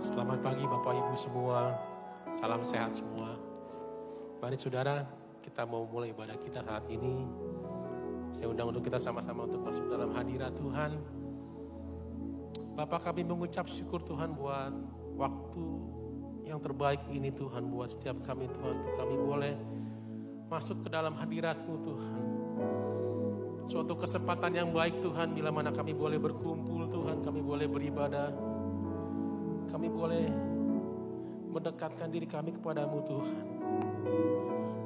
Selamat pagi Bapak Ibu semua, salam sehat semua. Mari saudara, kita mau mulai ibadah kita saat ini. Saya undang untuk kita sama-sama untuk masuk dalam hadirat Tuhan. Bapak, kami mengucap syukur Tuhan buat waktu yang terbaik ini Tuhan, buat setiap kami Tuhan, untuk kami boleh masuk ke dalam hadirat-Mu Tuhan. Suatu kesempatan yang baik Tuhan, bila mana kami boleh berkumpul Tuhan, kami boleh beribadah, kami boleh mendekatkan diri kami kepadamu Tuhan.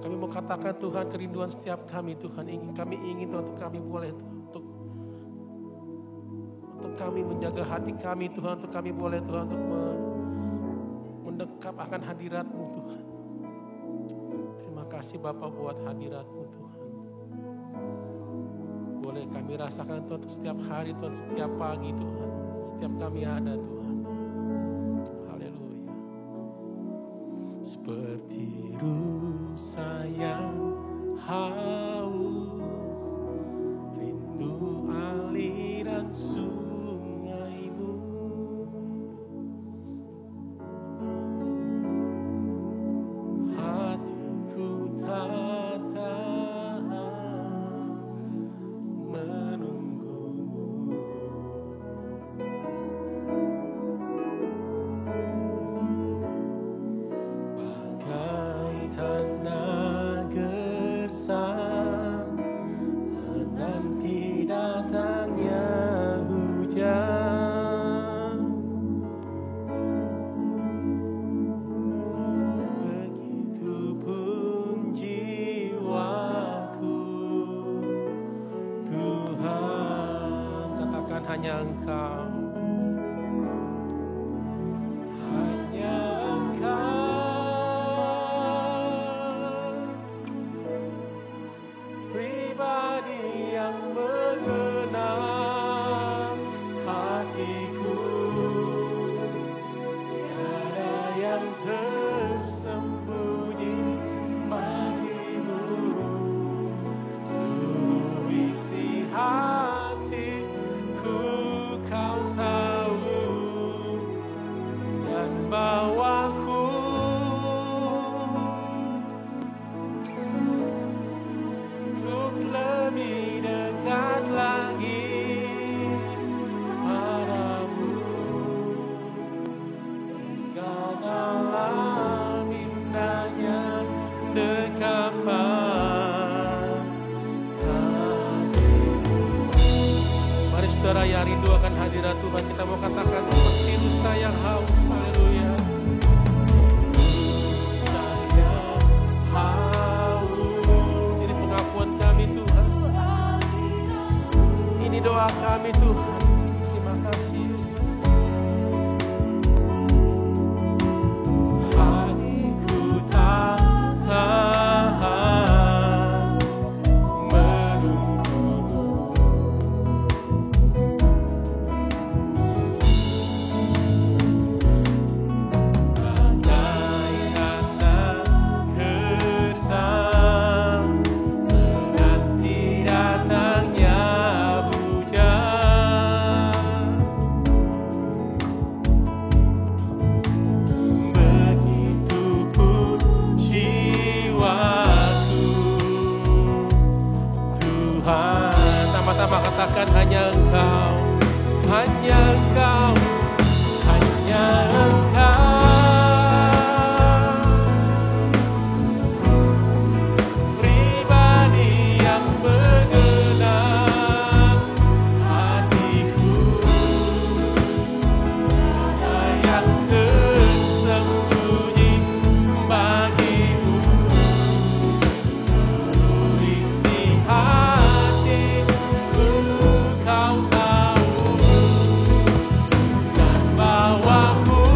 Kami mau katakan Tuhan, kerinduan setiap kami Tuhan, kami ingin Tuhan, untuk kami boleh untuk kami menjaga hati kami Tuhan, untuk kami boleh Tuhan untuk mendekap akan hadirat-Mu Tuhan. Terima kasih Bapa buat hadirat-Mu Tuhan. Boleh kami rasakan Tuhan untuk setiap hari Tuhan, setiap pagi Tuhan, setiap kami ada Tuhan. Haleluya. Seperti rusa yang haus, rindu aliran sungai-Mu. Hatiku tak tahan menunggu-Mu. Bagai tanah gersang menanti datangnya hujan, begitupun jiwaku Tuhan. Katakan hanya Engkau, hanya Engkau, pribadi yang mengenal hatiku. Tiada yang tersembunyi bagi-Mu. Seluruh isi hatiku Kau tahu, dan bawaku untuk lebih dekat lagi padamu, hingga dalam indahnya dekapan kasih-Mu. Mari saudara yang rindu akan hadirat Tuhan, kita mau katakan seperti rusa yang haus. Haleluya. Rusa yang haus. Ini pengakuan kami Tuhan, ini doa kami Tuhan. Terima kasih Yesus. Hatiku tak tahan menunggu-Mu. Bagai tanah gersang menanti datangnya hujan, begitupun jiwaku Tuhan. Sama-sama katakan hanya Engkau, hanya Engkau, hanya Engkau, pribadi yang mengenal hatiku. Tiada yang tersembunyi bagi-Mu. Seluruh isi hatiku Kau tahu, dan bawaku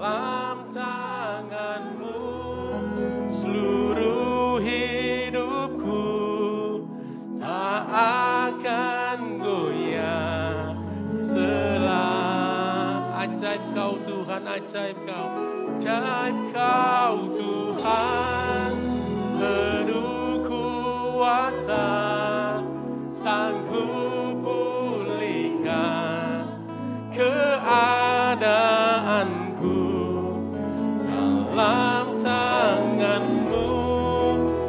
dalam tangan-Mu seluruh hidupku tak akan goyah ajaib Kau Tuhan, ajaib Kau, ajaib Kau Tuhan, penuh kuasa, sanggup pulihkan keadaanku dalam tangan-Mu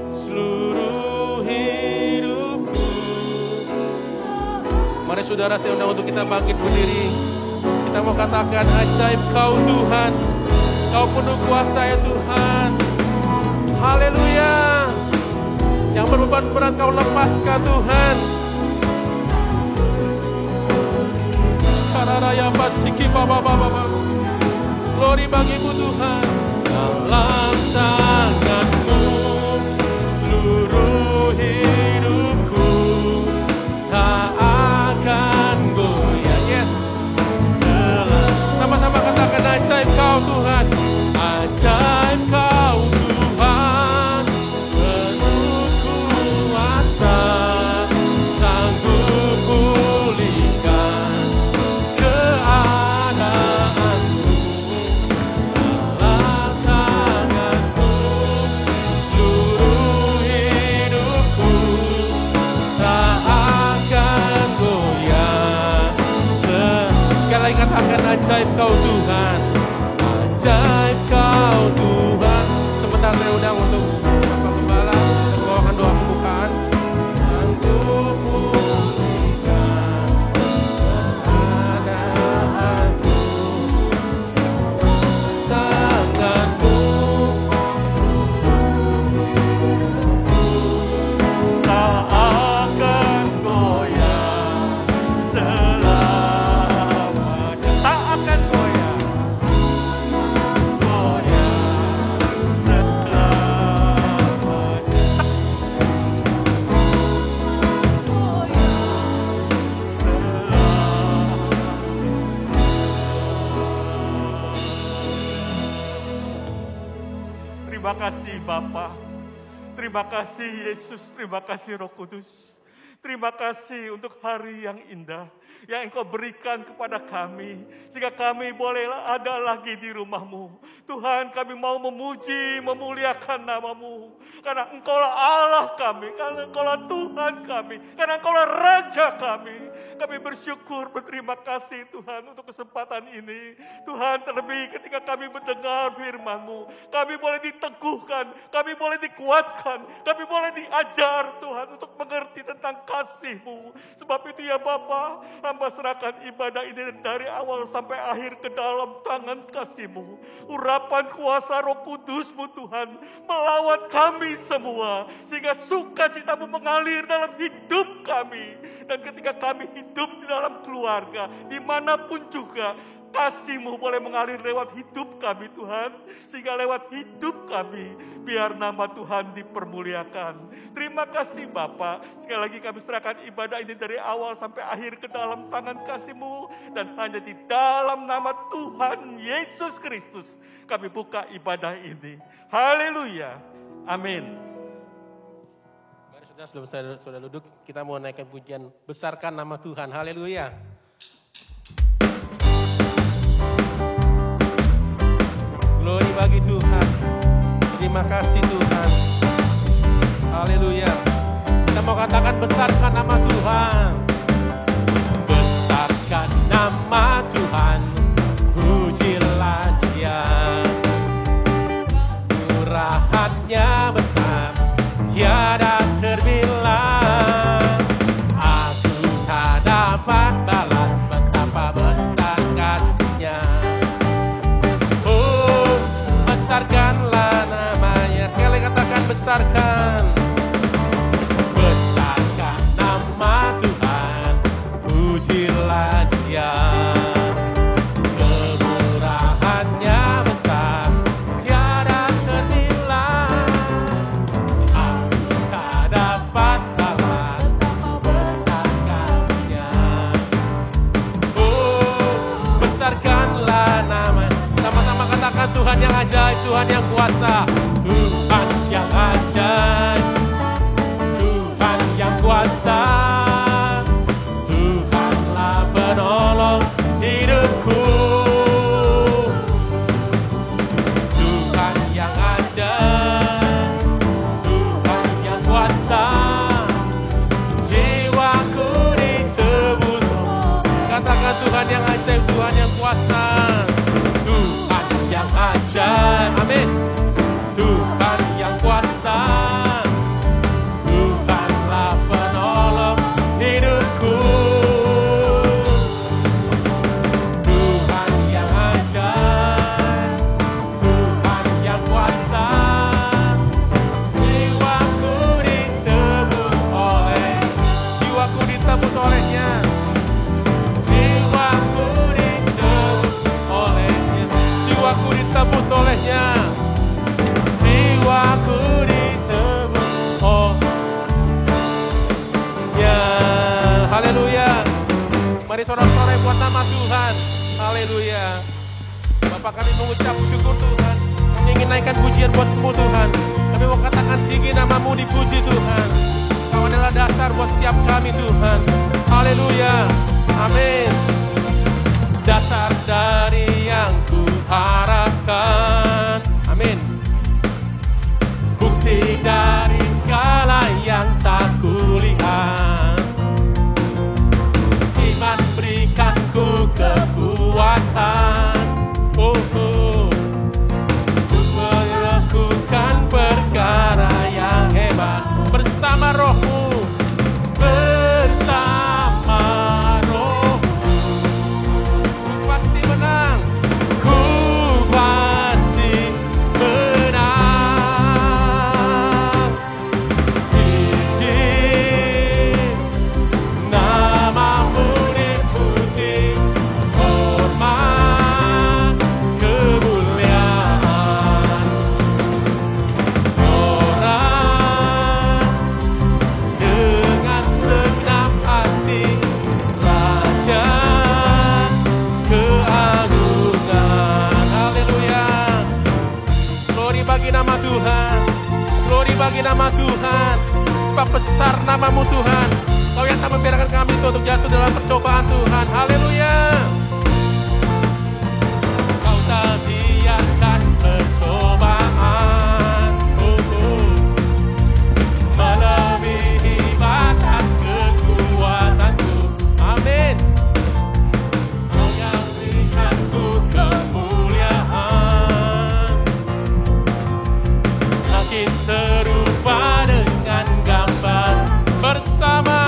seluruh hidupku. Mari saudara, saya undang untuk kita bangkit berdiri. Kita mau katakan ajaib Kau Tuhan, Kau penuh kuasa ya Tuhan. Haleluya. Yang berbeban berat Kau lepaskan Tuhan. Kararaya pasiki baba. Glory bagimu Tuhan. Dalam tangan-Mu seluruh hidupku tak akan goyah. Yes. Sama-sama katakan ajaib Kau Tuhan, ajaib Kau Tuhan, penuh kuasa, sanggup pulihkan keadaanku dalam tangan-Mu seluruh hidupku tak akan goyah. Sekali lagi katakan ajaib Kau Tuhan, ajaib Kau Tuhan. Sebentar saya undang untuk Bapak Gembala dan bawakan doa pembukaan. Sanggup pulihkan keadaanku, tangan-Mu tak akan goyah selamanya. Tak akan goyah selamanya. Terima kasih Bapa, terima kasih Yesus, terima kasih Roh Kudus. Terima kasih untuk hari yang indah yang Engkau berikan kepada kami, sehingga kami bolehlah ada lagi di rumah-Mu. Tuhan, kami mau memuji, memuliakan nama-Mu, karena Engkaulah Allah kami, karena Engkaulah Tuhan kami, karena Engkaulah Raja kami. Kami bersyukur, berterima kasih Tuhan untuk kesempatan ini. Tuhan, terlebih ketika kami mendengar firman-Mu, kami boleh diteguhkan, kami boleh dikuatkan, kami boleh diajar Tuhan untuk mengerti tentang kasih-Mu. Sebab itu ya Bapa, hamba serahkan ibadah ini dari awal sampai akhir ke dalam tangan kasih-Mu. Urapan kuasa Roh Kudus-Mu Tuhan melawat kami semua, sehingga sukacita-Mu mengalir dalam hidup kami. Dan ketika kami hidup di dalam keluarga, dimanapun juga, kasih-Mu boleh mengalir lewat hidup kami Tuhan. Sehingga lewat hidup kami, biar nama Tuhan dipermuliakan. Terima kasih Bapa. Sekali lagi kami serahkan ibadah ini dari awal sampai akhir ke dalam tangan kasih-Mu. Dan hanya di dalam nama Tuhan Yesus Kristus kami buka ibadah ini. Haleluya. Amin. Sebelum saudara duduk, kita mau naikkan pujian besarkan nama Tuhan. Haleluya. Glory bagi Tuhan. Terima kasih Tuhan. Haleluya. Kita mau katakan besarkan nama Tuhan. Besarkan nama Tuhan, pujilah Dia. Murahannya besar, tiada terbilang. Aku tak dapat balas betapa besar kasih-Nya. Oh, besarkanlah namanya. Sekali katakan besarkan. Besarkan nama Tuhan, pujilah Dia. Tuhan yang ajaib, Tuhan yang kuasa, Tuhan yang ajaib, Tuhan yang kuasa, Tuhanlah penolong hidupku. Tuhan yang ajaib, Tuhan yang kuasa, jiwaku ditebus. Katakan Tuhan yang ajaib, Tuhan yang kuasa, Tuhan yang ajaib, amin. Tuhan yang kuasa, Tuhanlah penolong hidupku. Tuhan yang ajaib, Tuhan yang kuasa, jiwaku ditebus olehnya. Jiwaku ditebus olehnya. Jiwaku ditebus olehnya. Jiwaku ditebus olehnya. Haleluya. Mari sorak-sorai buat nama Tuhan. Haleluya. Bapak, kami mengucap syukur Tuhan. Kami ingin naikkan pujian buat-Mu Tuhan. Kami mau katakan tinggi nama-Mu dipuji Tuhan. Kau adalah dasar buat setiap kami Tuhan. Haleluya. Amin. Dasar dari yang ku harapkan. Amin. Bukti dari segala yang tak kulihat. Iman berikanku kekuatan. Untuk melakukan perkara yang hebat bersama Roh-Mu. Bersama Roh-Mu ku pasti menang. Ku pasti menang. Tinggi nama-Mu dipuji, hormat kemuliaan. Orang dengan segenap hati, Raja keagungan. Haleluya. Glory bagi nama Tuhan. Glory bagi nama Tuhan. Sebab besar nama-Mu Tuhan. Kau yang tak membiarkan kami untuk jatuh dalam percobaan Tuhan. Haleluya. Kau tak biarkan percobaan melebihi batas kekuatanku. Amin. Kau yang berikanku kemuliaan, semakin serupa dengan gambar bersama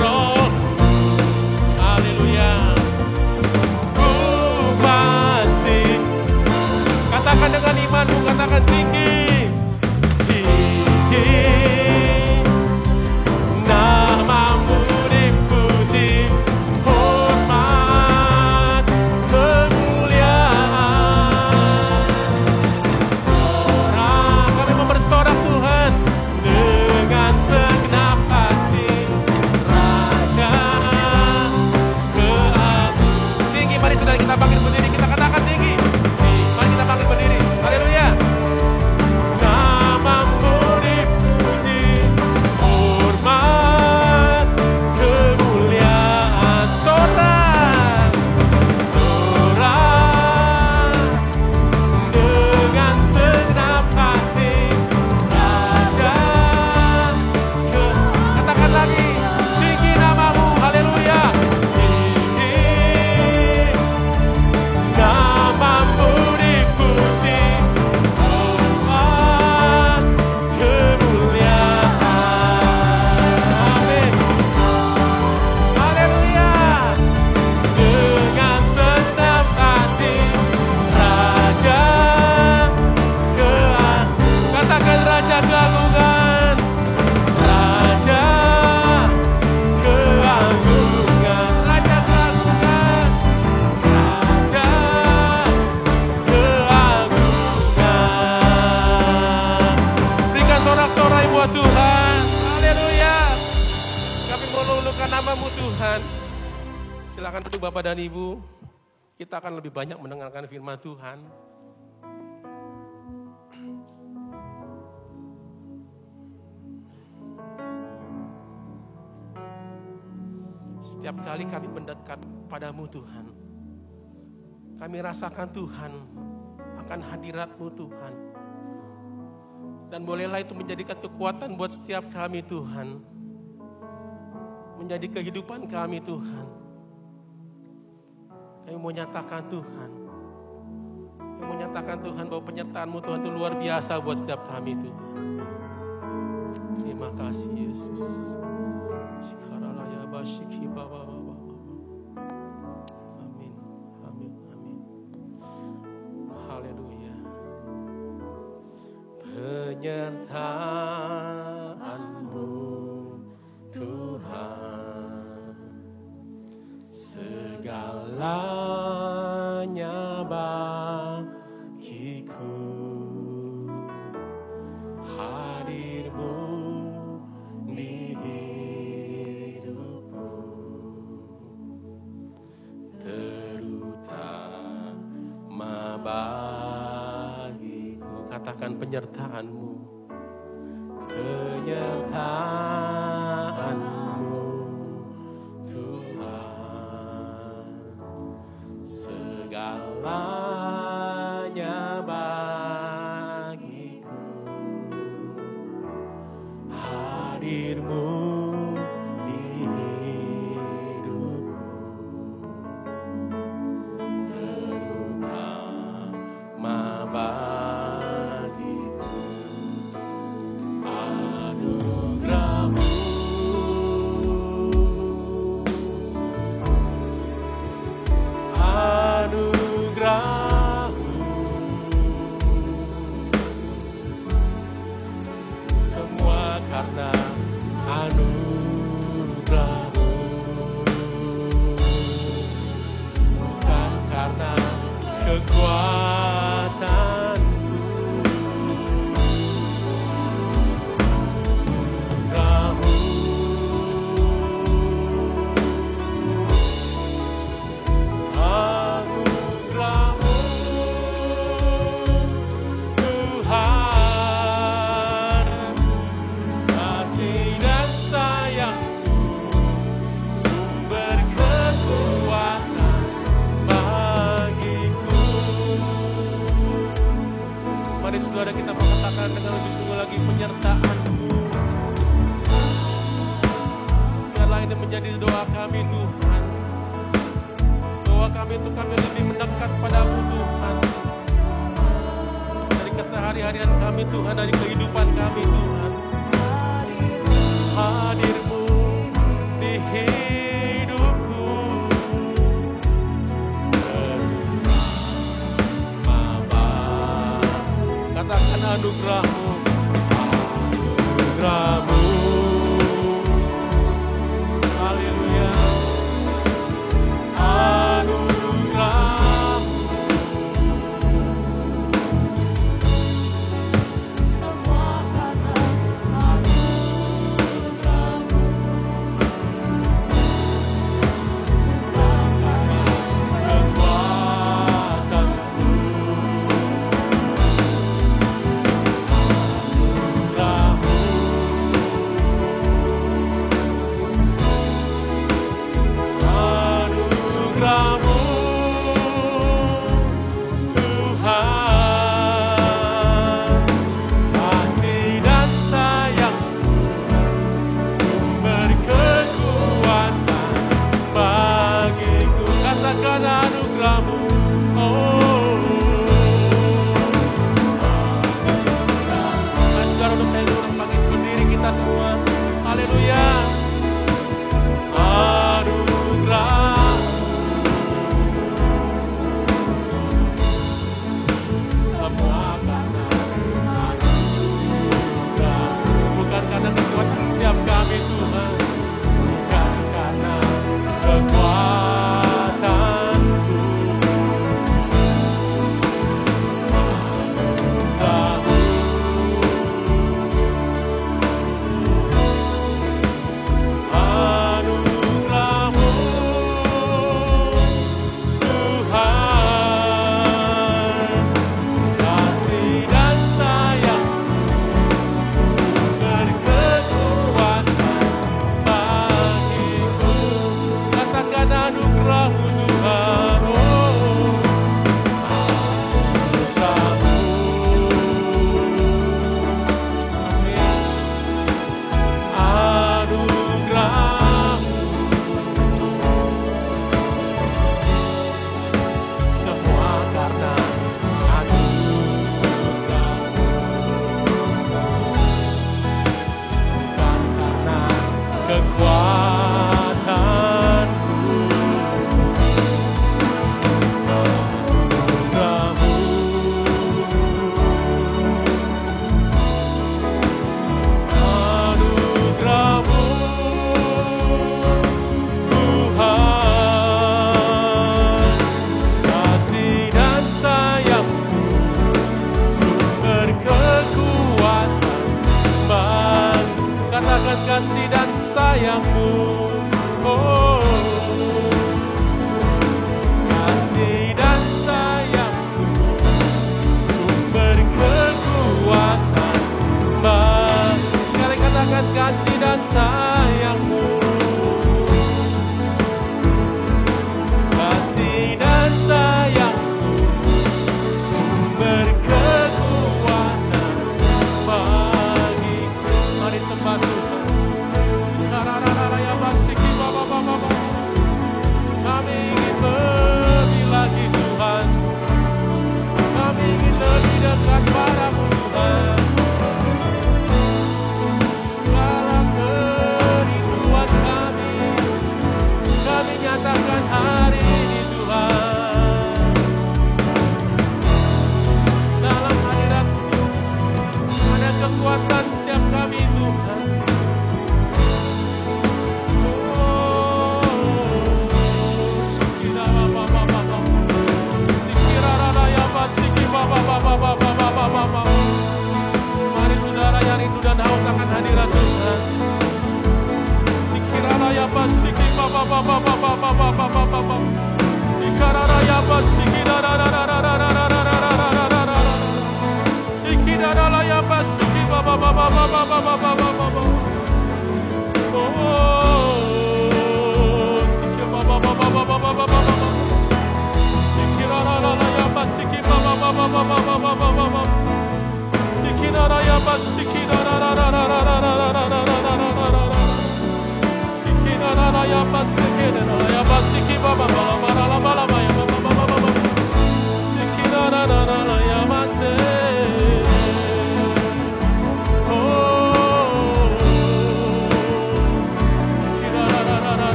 Roh. Haleluya. Ku pasti. Katakan dengan imanmu, katakan tinggi. Tinggi nama-Mu dipuji, hormat kemuliaan. Sorak, kami mau bersorak Tuhan dengan segenap hati, Raja keagungan. Tinggi, mari saudara kita bangkit berdiri, kita katakan tinggi. Mari kita bangkit berdiri. Haleluya. Nama-Mu dipuji, hormat kemuliaan. Sorak, sorak dengan segenap hati, Raja katakan lagi, tinggi nama-Mu. Haleluya. Tinggi nama-Mu dipuji, hormat kemuliaan. Amin. Haleluya. Dengan segenap hati, Raja keagungan. Katakan Raja keagungan. Raja keagungan. Raja keagungan. Raja keagungan. Berikan sorak-sorai buat Tuhan. Haleluya. Kami meluluhkan nama-Mu Tuhan. Silakan duduk Bapak dan Ibu. Kita akan lebih banyak mendengarkan firman Tuhan. Setiap kali kami mendekat padamu Tuhan, kami rasakan Tuhan akan hadirat-Mu Tuhan. Dan bolehlah itu menjadikan kekuatan buat setiap kami Tuhan. Menjadi kehidupan kami Tuhan. Kami mau nyatakan Tuhan. Kami mau nyatakan Tuhan bahwa penyertaan-Mu Tuhan itu luar biasa buat setiap kami Tuhan. Terima kasih Yesus. Amin, amin, amin. Haleluya. Penyertaan-Mu Tuhan, segalanya bagiku. Hadir-Mu di hidupku, terutama bagiku. Katakan penyertaan-Mu, penyertaan-Mu Tuhan, segalanya bagiku. Hadir-Mu di hidupku, terutama bagiku. Anugerah-Mu, anugerah-Mu, semua karena anugerah-Mu, bukan karena kekuatanku. Anugerah-Mu, anugerah-Mu Tuhan, kasih dan sayang-Mu, sumber kekuatan bagiku. Mari saudara kita mengatakan dengan lebih sungguh lagi penyertaan-Mu. Biarlah ini menjadi doa kami Tuhan. Doa kami untuk kami lebih mendekat padamu Tuhan. Dari kesehari-harian kami Tuhan, dari kehidupan kami Tuhan. Hadir-Mu di hidupku, katakan anugerah-Mu, anugerah-Mu. Haleluya. Anugerah-Mu, Semua karena anugerah-Mu,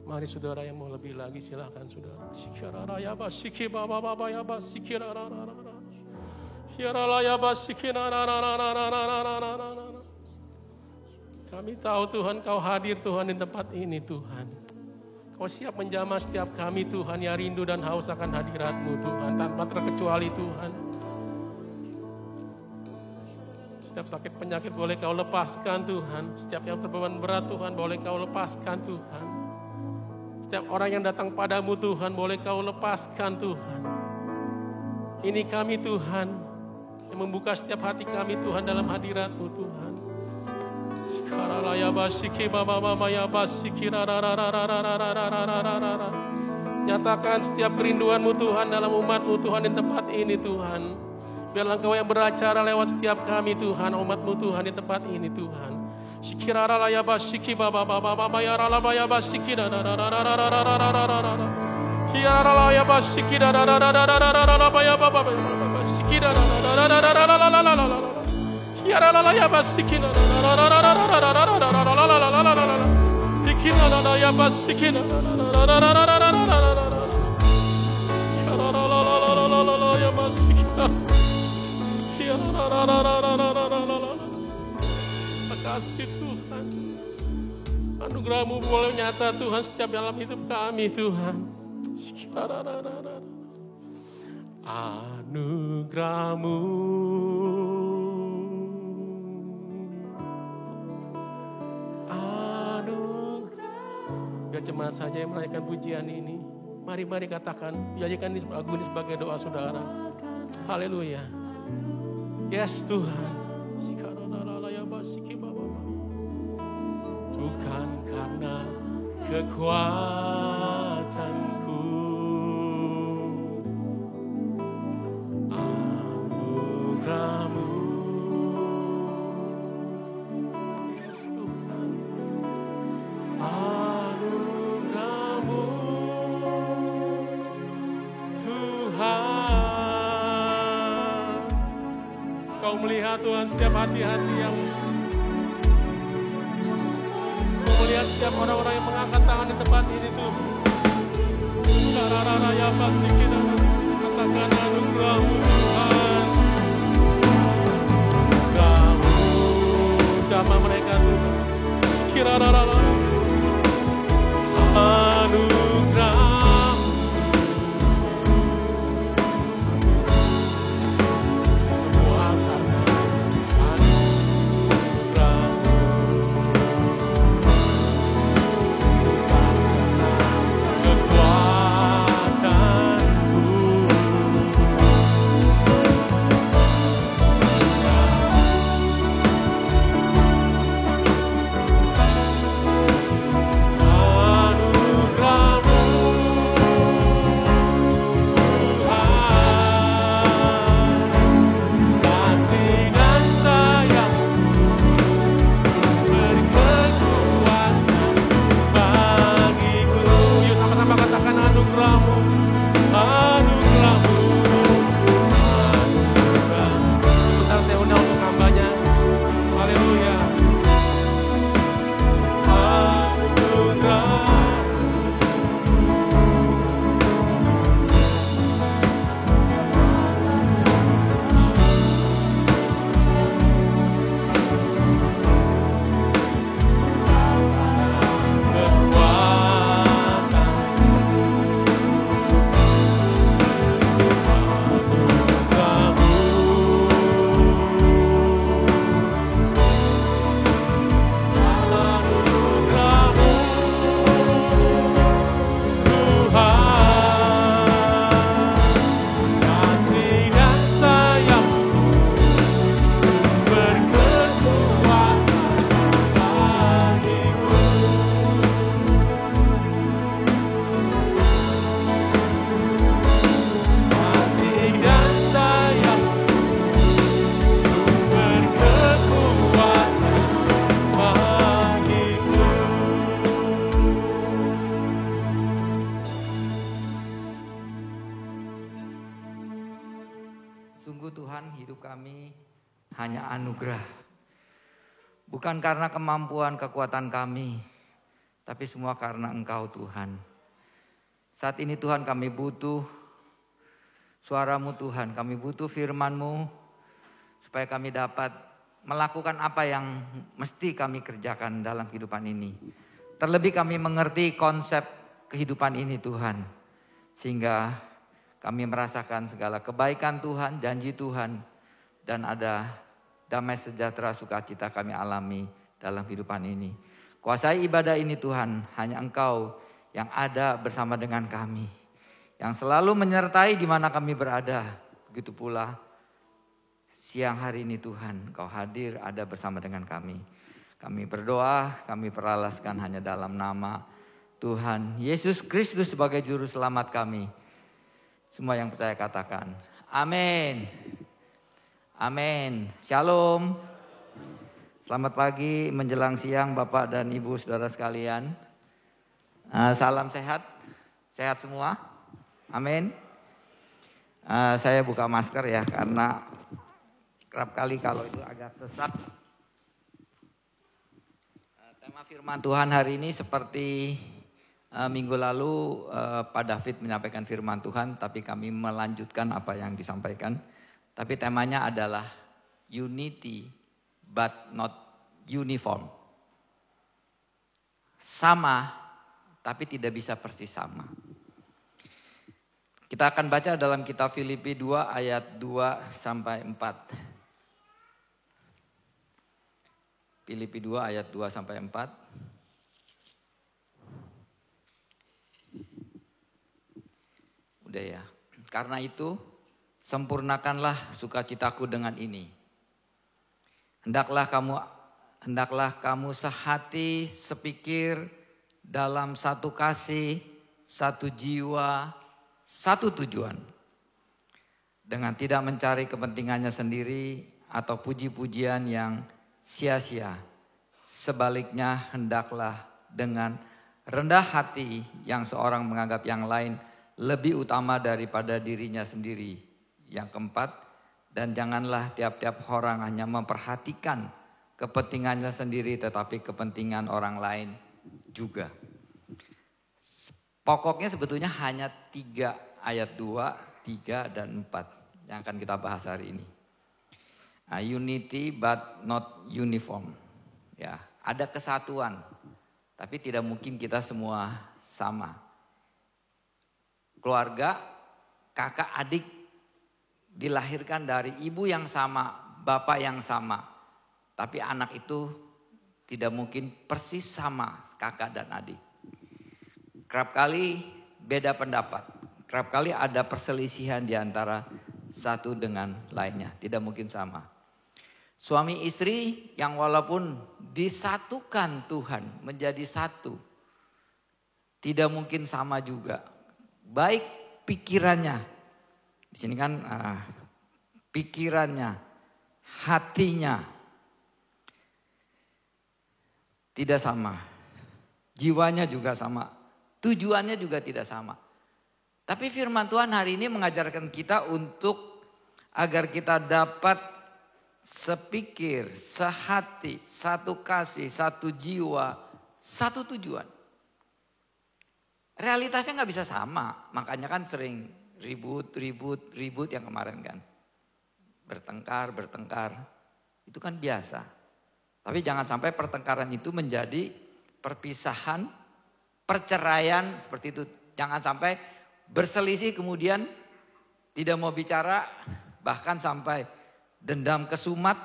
Mari saudara yang mau lebih lagi silakan saudara. Kami tahu Tuhan Kau hadir Tuhan di tempat ini Tuhan. Kau siap menjamah setiap kami Tuhan yang rindu dan haus akan hadirat-Mu Tuhan. Tanpa terkecuali Tuhan. Setiap sakit penyakit boleh Kau lepaskan Tuhan. Setiap yang terbeban berat Tuhan boleh Kau lepaskan Tuhan. Setiap orang yang datang padamu Tuhan boleh Kau lepaskan Tuhan. Ini kami Tuhan yang membuka setiap hati kami Tuhan dalam hadirat-Mu Tuhan. Nyatakan setiap kerinduan-Mu Tuhan dalam umat-Mu Tuhan di tempat ini Tuhan. Biarlah Engkau yang beracara lewat setiap kami Tuhan, umat-Mu Tuhan di tempat ini Tuhan. Sikirara la ya basiki baba baba baba ya la ba ya basiki da da da da da da da da da da da. Kirara la ya basiki da da da da da da da da da ba ya baba basiki da da da da da da da da da da da. Kirara la ya basiki da da da da da da da da da da da da da da da. Dikira la ya basiki da da da da da da da da da da. Kirara la la la la la la ya basiki. Kirara la la la la la la la. Kasih Tuhan, anugerah-Mu boleh nyata Tuhan setiap dalam hidup kami Tuhan. Anugerah-Mu, biar jemaat saja yang menaikkan pujian ini. Mari katakan, jadikan lagu ini sebagai doa saudara. Haleluya. Yes Tuhan. Bukan karena kekuatanku, anugerah-Mu, yes Tuhan, anugerah-Mu, Tuhan. Kau melihat Tuhan setiap hati-hati yang melihat setiap orang-orang yang mengangkat tangan di tempat ini Tuhan. Kararaya pasti kita katakan anugerah-Mu Tuhan. Kamu jamah mereka Tuhan. Kirarara anugerah. Anugerah hidup kami hanya anugerah. Bukan karena kemampuan kekuatan kami, tapi semua karena Engkau Tuhan. Saat ini Tuhan kami butuh suara-Mu Tuhan, kami butuh firman-Mu supaya kami dapat melakukan apa yang mesti kami kerjakan dalam kehidupan ini. Terlebih kami mengerti konsep kehidupan ini Tuhan, sehingga kami merasakan segala kebaikan Tuhan, janji Tuhan, dan ada damai sejahtera sukacita kami alami dalam kehidupan ini. Kuasai ibadah ini Tuhan, hanya Engkau yang ada bersama dengan kami, yang selalu menyertai di mana kami berada. Begitu pula siang hari ini Tuhan, Engkau hadir ada bersama dengan kami. Kami berdoa, kami peralaskan hanya dalam nama Tuhan Yesus Kristus sebagai juru selamat kami. Semua yang percaya katakan, amin. Amin. Shalom. Selamat pagi menjelang siang Bapak dan Ibu saudara sekalian. Salam sehat. Sehat semua. Amin. Saya buka masker ya karena kerap kali kalau itu agak sesak. Tema firman Tuhan hari ini seperti minggu lalu Pak David menyampaikan firman Tuhan, tapi kami melanjutkan apa yang disampaikan. Tapi temanya adalah unity but not uniform. Sama tapi tidak bisa persis sama. Kita akan baca dalam kitab Filipi 2 ayat 2 sampai 4. Filipi 2 ayat 2 sampai 4. Udah ya. Karena itu sempurnakanlah sukacitaku dengan ini. Hendaklah kamu sehati, sepikir, dalam satu kasih, satu jiwa, satu tujuan. Dengan tidak mencari kepentingannya sendiri atau puji-pujian yang sia-sia. Sebaliknya hendaklah dengan rendah hati yang seorang menganggap yang lain lebih utama daripada dirinya sendiri. Yang keempat, dan janganlah tiap-tiap orang hanya memperhatikan kepentingannya sendiri tetapi kepentingan orang lain juga. Pokoknya sebetulnya hanya 3 ayat 2, 3 dan 4 yang akan kita bahas hari ini. Unity but not uniform. Ya, ada kesatuan tapi tidak mungkin kita semua sama. Keluarga, kakak adik dilahirkan dari ibu yang sama, bapak yang sama. Tapi anak itu tidak mungkin persis sama kakak dan adik. Kerap kali beda pendapat. Kerap kali ada perselisihan di antara satu dengan lainnya. Tidak mungkin sama. Suami istri yang walaupun disatukan Tuhan menjadi satu. Tidak mungkin sama juga. Baik pikirannya. Di sini kan pikirannya, hatinya tidak sama. Jiwanya juga sama. Tujuannya juga tidak sama. Tapi firman Tuhan hari ini mengajarkan kita untuk agar kita dapat sepikir, sehati, satu kasih, satu jiwa, satu tujuan. Realitasnya gak bisa sama. Makanya kan sering ribut yang kemarin kan. Bertengkar. Itu kan biasa. Tapi jangan sampai pertengkaran itu menjadi perpisahan, perceraian seperti itu. Jangan sampai berselisih kemudian tidak mau bicara. Bahkan sampai dendam kesumat.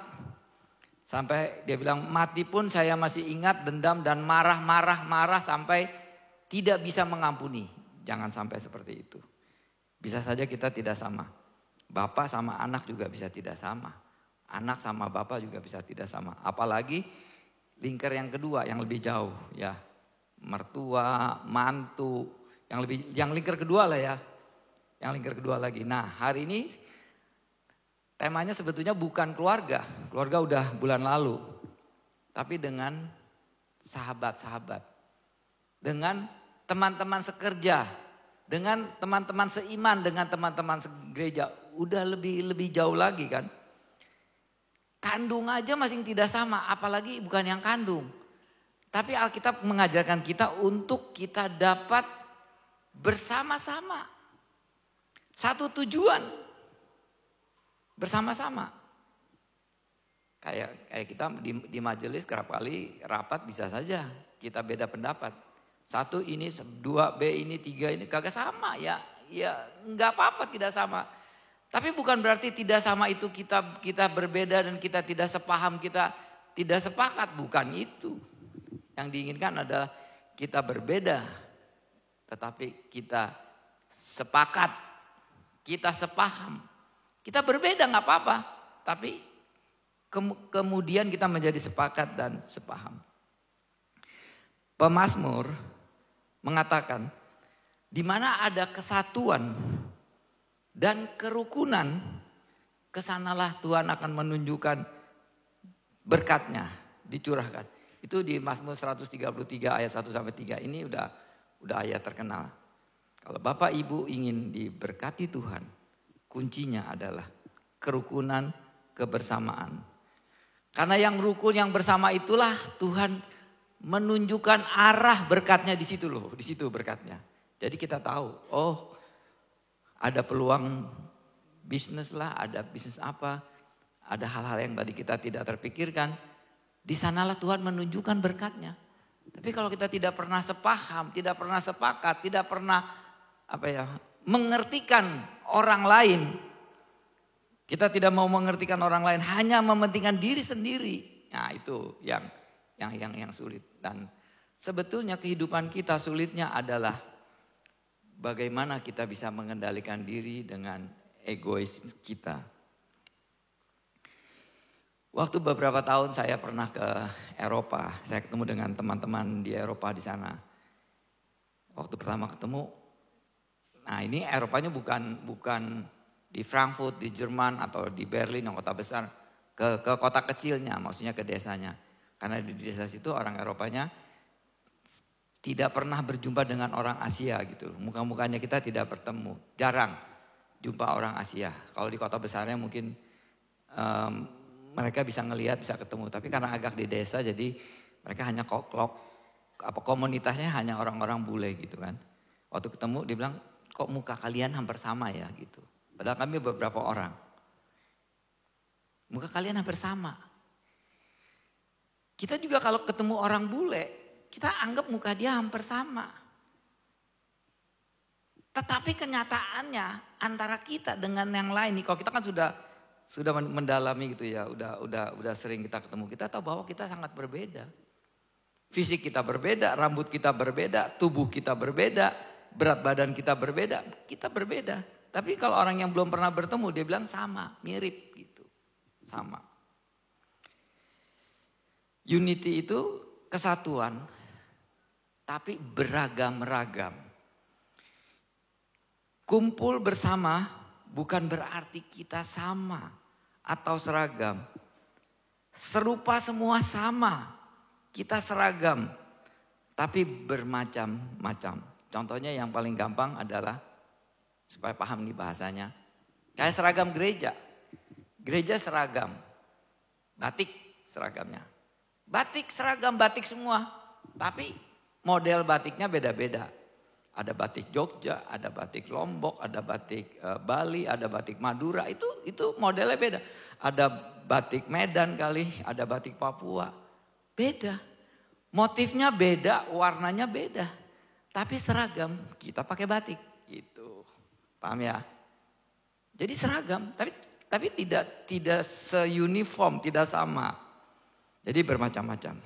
Sampai dia bilang mati pun saya masih ingat dendam dan marah sampai tidak bisa mengampuni. Jangan sampai seperti itu. Bisa saja kita tidak sama. Bapak sama anak juga bisa tidak sama. Anak sama bapak juga bisa tidak sama. Apalagi lingkar yang kedua yang lebih jauh ya. Mertua, mantu, yang lingkar kedua lah ya. Yang lingkar kedua lagi. Nah, hari ini temanya sebetulnya bukan keluarga. Keluarga udah bulan lalu. Tapi dengan sahabat-sahabat. Dengan teman-teman sekerja, dengan teman-teman seiman, dengan teman-teman segereja, udah lebih jauh lagi kan. Kandung aja masih tidak sama, apalagi bukan yang kandung. Tapi Alkitab mengajarkan kita untuk kita dapat bersama-sama. Satu tujuan. Bersama-sama. Kayak kita di majelis kerap kali rapat bisa saja kita beda pendapat. Satu ini, dua B ini, tiga ini kagak sama ya nggak apa-apa tidak sama. Tapi bukan berarti tidak sama itu kita berbeda dan kita tidak sepaham, kita tidak sepakat, bukan itu. Yang diinginkan adalah kita berbeda, tetapi kita sepakat, kita sepaham. Kita berbeda nggak apa-apa, tapi kemudian kita menjadi sepakat dan sepaham. Pemazmur mengatakan, di mana ada kesatuan dan kerukunan, kesanalah Tuhan akan menunjukkan berkatnya, dicurahkan. Itu di Mazmur 133 ayat 1-3. Ini udah ayat terkenal. Kalau Bapak Ibu ingin diberkati Tuhan, kuncinya adalah kerukunan, kebersamaan. Karena yang rukun, yang bersama itulah Tuhan menunjukkan arah berkatnya di situ loh, di situ berkatnya. Jadi kita tahu, ada peluang bisnis lah, ada bisnis apa, ada hal-hal yang tadi kita tidak terpikirkan. Di sanalah Tuhan menunjukkan berkatnya. Tapi kalau kita tidak pernah sepaham, tidak pernah sepakat, tidak pernah mengertikan orang lain. Kita tidak mau mengertikan orang lain, hanya mementingkan diri sendiri. Nah itu yang sulit. Dan sebetulnya kehidupan kita sulitnya adalah bagaimana kita bisa mengendalikan diri dengan egois kita. Waktu beberapa tahun saya pernah ke Eropa, saya ketemu dengan teman-teman di Eropa di sana. Waktu pertama ketemu, nah ini Eropanya bukan di Frankfurt, di Jerman atau di Berlin yang kota besar, ke kota kecilnya, maksudnya ke desanya. Karena di desa situ orang Eropanya tidak pernah berjumpa dengan orang Asia gitu. Muka-mukanya kita tidak bertemu, jarang jumpa orang Asia. Kalau di kota besarnya mungkin mereka bisa ngelihat, bisa ketemu. Tapi karena agak di desa jadi mereka hanya komunitasnya hanya orang-orang bule gitu kan. Waktu ketemu dia bilang, kok muka kalian hampir sama ya gitu. Padahal kami beberapa orang. Muka kalian hampir sama. Kita juga kalau ketemu orang bule, kita anggap muka dia hampir sama. Tetapi kenyataannya antara kita dengan yang lain nih, kalau kita kan sudah mendalami gitu ya, udah sering kita ketemu, kita tahu bahwa kita sangat berbeda. Fisik kita berbeda, rambut kita berbeda, tubuh kita berbeda, berat badan kita berbeda, Tapi kalau orang yang belum pernah bertemu dia bilang sama, mirip gitu, sama. Unity itu kesatuan, tapi beragam-ragam. Kumpul bersama bukan berarti kita sama atau seragam. Serupa semua sama, kita seragam, tapi bermacam-macam. Contohnya yang paling gampang adalah, supaya paham nih bahasanya, kayak seragam gereja. Gereja seragam, batik seragamnya. Batik seragam, batik semua. Tapi model batiknya beda-beda. Ada batik Jogja, ada batik Lombok, ada batik Bali, ada batik Madura. Itu modelnya beda. Ada batik Medan kali, ada batik Papua. Beda. Motifnya beda, warnanya beda. Tapi seragam, kita pakai batik. Gitu. Paham ya? Jadi seragam, tapi tidak se-uniform, tidak sama. Jadi bermacam-macam.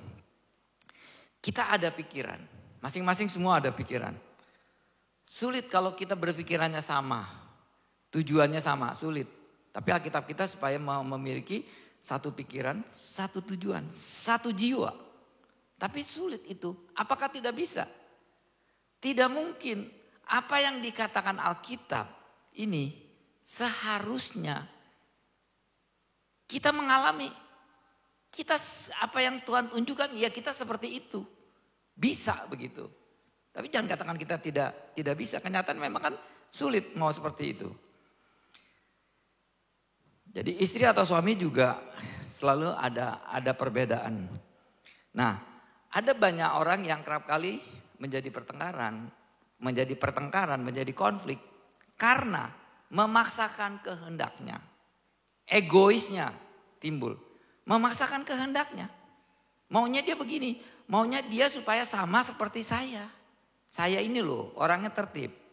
Kita ada pikiran. Masing-masing semua ada pikiran. Sulit kalau kita berpikirannya sama. Tujuannya sama, sulit. Tapi Alkitab kita supaya memiliki satu pikiran, satu tujuan, satu jiwa. Tapi sulit itu. Apakah tidak bisa? Tidak mungkin. Apa yang dikatakan Alkitab ini seharusnya kita mengalami. Kita apa yang Tuhan tunjukkan, ya kita seperti itu. Bisa begitu. Tapi jangan katakan kita tidak bisa. Kenyataan memang kan sulit mau seperti itu. Jadi istri atau suami juga selalu ada perbedaan. Nah, ada banyak orang yang kerap kali menjadi pertengkaran, menjadi konflik karena memaksakan kehendaknya. Egoisnya timbul, memaksakan kehendaknya. Maunya dia begini, maunya dia supaya sama seperti saya. Saya ini loh orangnya tertib.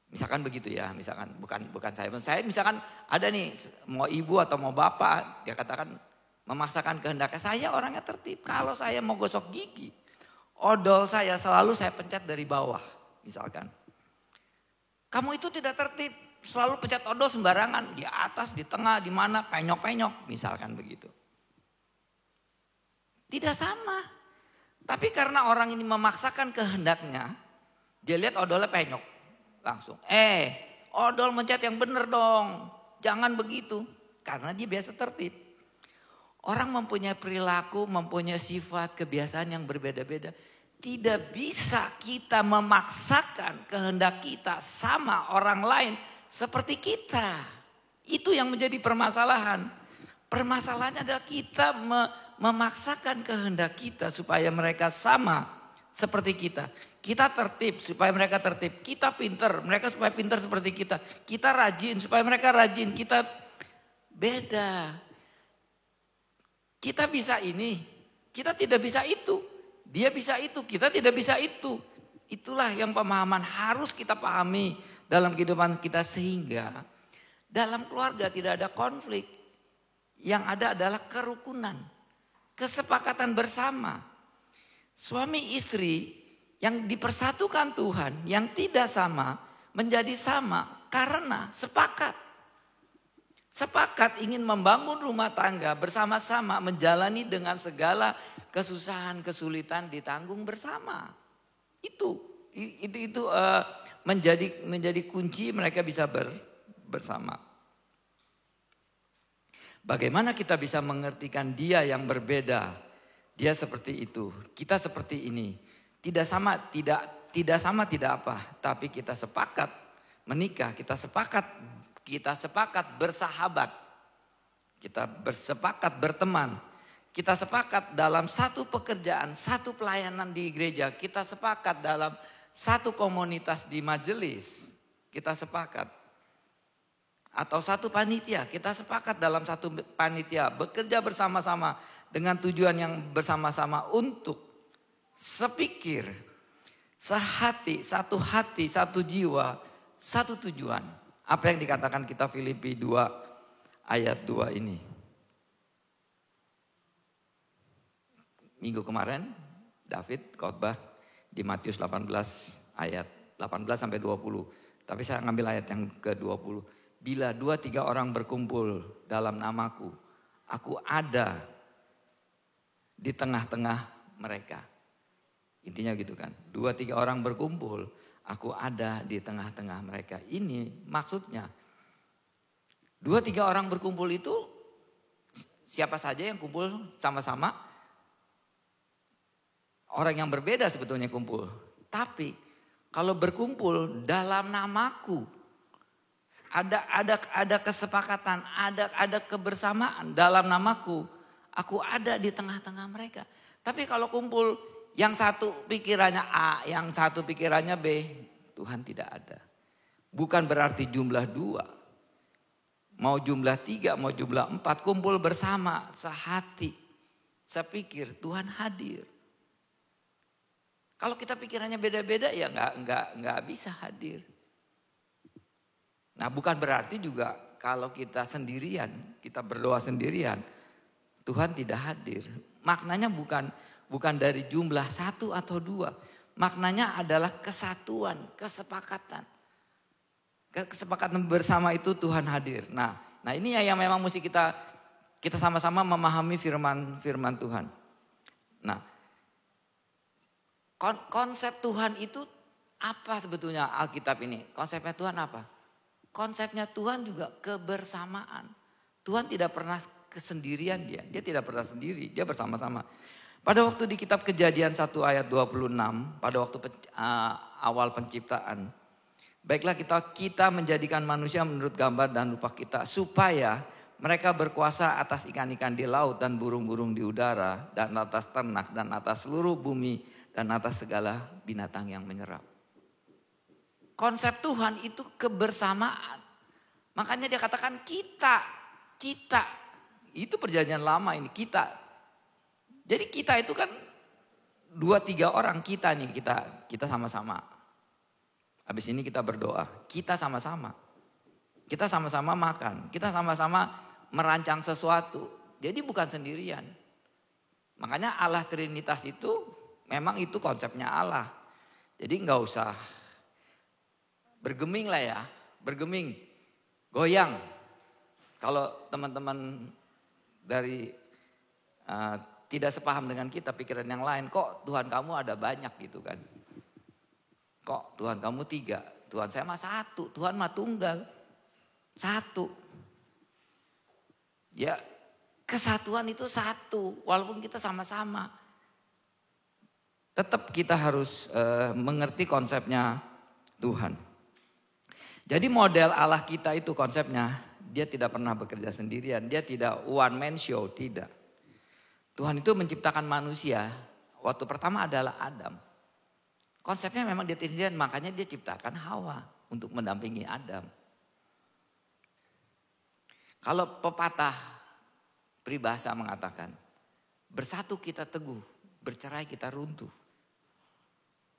Misalkan begitu ya, misalkan bukan saya misalkan ada nih mau ibu atau mau bapak, dia katakan memaksakan kehendaknya. Saya orangnya tertib. Kalau saya mau gosok gigi, odol saya selalu saya pencet dari bawah, misalkan. Kamu itu tidak tertib, selalu pencet odol sembarangan, di atas, di tengah, di mana, penyok-penyok, misalkan begitu. Tidak sama. Tapi karena orang ini memaksakan kehendaknya, dia lihat odolnya penyok. Langsung, odol mencet yang benar dong. Jangan begitu. Karena dia biasa tertib. Orang mempunyai perilaku, mempunyai sifat, kebiasaan yang berbeda-beda. Tidak bisa kita memaksakan kehendak kita sama orang lain seperti kita. Itu yang menjadi permasalahan. Permasalahannya adalah kita memaksakan kehendak kita supaya mereka sama seperti kita. Kita tertib supaya mereka tertib. Kita pintar, mereka supaya pintar seperti kita. Kita rajin supaya mereka rajin. Kita beda. Kita bisa ini, kita tidak bisa itu. Dia bisa itu, kita tidak bisa itu. Itulah yang pemahaman harus kita pahami dalam kehidupan kita sehingga dalam keluarga tidak ada konflik. Yang ada adalah kerukunan, kesepakatan bersama. Suami istri yang dipersatukan Tuhan, yang tidak sama menjadi sama karena sepakat. Sepakat ingin membangun rumah tangga bersama-sama, menjalani dengan segala kesusahan, kesulitan ditanggung bersama. Itu menjadi kunci mereka bisa bersama. Bagaimana kita bisa mengertikan dia yang berbeda? Dia seperti itu, kita seperti ini. Tidak sama tidak apa, tapi kita sepakat menikah, kita sepakat bersahabat. Kita bersepakat berteman. Kita sepakat dalam satu pekerjaan, satu pelayanan di gereja. Kita sepakat dalam satu komunitas di majelis. Kita sepakat. Atau satu panitia, kita sepakat dalam satu panitia. Bekerja bersama-sama dengan tujuan yang bersama-sama untuk sepikir, sehati, satu jiwa, satu tujuan. Apa yang dikatakan kita Filipi 2 ayat 2 ini. Minggu kemarin David khotbah di Matius 18 ayat 18 sampai 20. Tapi saya ngambil ayat yang ke-20. Bila 2-3 orang berkumpul dalam namaku, aku ada di tengah-tengah mereka. Intinya gitu kan. 2-3 orang berkumpul, aku ada di tengah-tengah mereka. Ini maksudnya. 2-3 orang berkumpul itu siapa saja yang kumpul sama-sama. Orang yang berbeda sebetulnya kumpul. Tapi kalau berkumpul dalam namaku, ada kesepakatan, ada kebersamaan dalam namaku, aku ada di tengah-tengah mereka. Tapi kalau kumpul yang satu pikirannya A, yang satu pikirannya B, Tuhan tidak ada. Bukan berarti jumlah 2, mau jumlah 3, mau jumlah 4, kumpul bersama, sehati, sepikir, Tuhan hadir. Kalau kita pikirannya beda-beda ya nggak bisa hadir. Nah, bukan berarti juga kalau kita sendirian, kita berdoa sendirian, Tuhan tidak hadir. Maknanya bukan dari jumlah 1 atau 2. Maknanya adalah kesatuan, kesepakatan. Kesepakatan bersama itu Tuhan hadir. Nah ini yang memang mesti kita sama-sama memahami firman Tuhan. Nah, konsep Tuhan itu apa sebetulnya Alkitab ini? Konsepnya Tuhan apa? Konsepnya Tuhan juga kebersamaan. Tuhan tidak pernah kesendirian dia. Dia tidak pernah sendiri, dia bersama-sama. Pada waktu di kitab Kejadian 1 ayat 26, pada waktu awal penciptaan. Baiklah kita menjadikan manusia menurut gambar dan rupa kita supaya Mereka berkuasa atas ikan-ikan di laut dan burung-burung di udara, dan atas ternak, dan atas seluruh bumi, dan atas segala binatang yang menyerap. Konsep Tuhan itu kebersamaan. Makanya dia katakan kita. Itu perjanjian lama ini, kita. Jadi kita itu kan 2-3 orang kita nih, kita sama-sama. Habis ini kita berdoa, kita sama-sama. Kita sama-sama makan, kita sama-sama merancang sesuatu. Jadi bukan sendirian. Makanya Allah Trinitas itu memang itu konsepnya Allah. Jadi nggak usah bergeming lah ya, bergeming, goyang. Kalau teman-teman dari tidak sepaham dengan kita, pikiran yang lain, kok Tuhan kamu ada banyak gitu kan. Kok Tuhan kamu 3, Tuhan saya mah 1, Tuhan mah tunggal. 1. Ya, kesatuan itu 1, walaupun kita sama-sama. Tetap kita harus mengerti konsepnya Tuhan. Jadi model Allah kita itu konsepnya, dia tidak pernah bekerja sendirian, dia tidak one man show, tidak. Tuhan itu menciptakan manusia, waktu pertama adalah Adam. Konsepnya memang dia sendirian, makanya dia ciptakan Hawa untuk mendampingi Adam. Kalau pepatah peribahasa mengatakan, bersatu kita teguh, bercerai kita runtuh.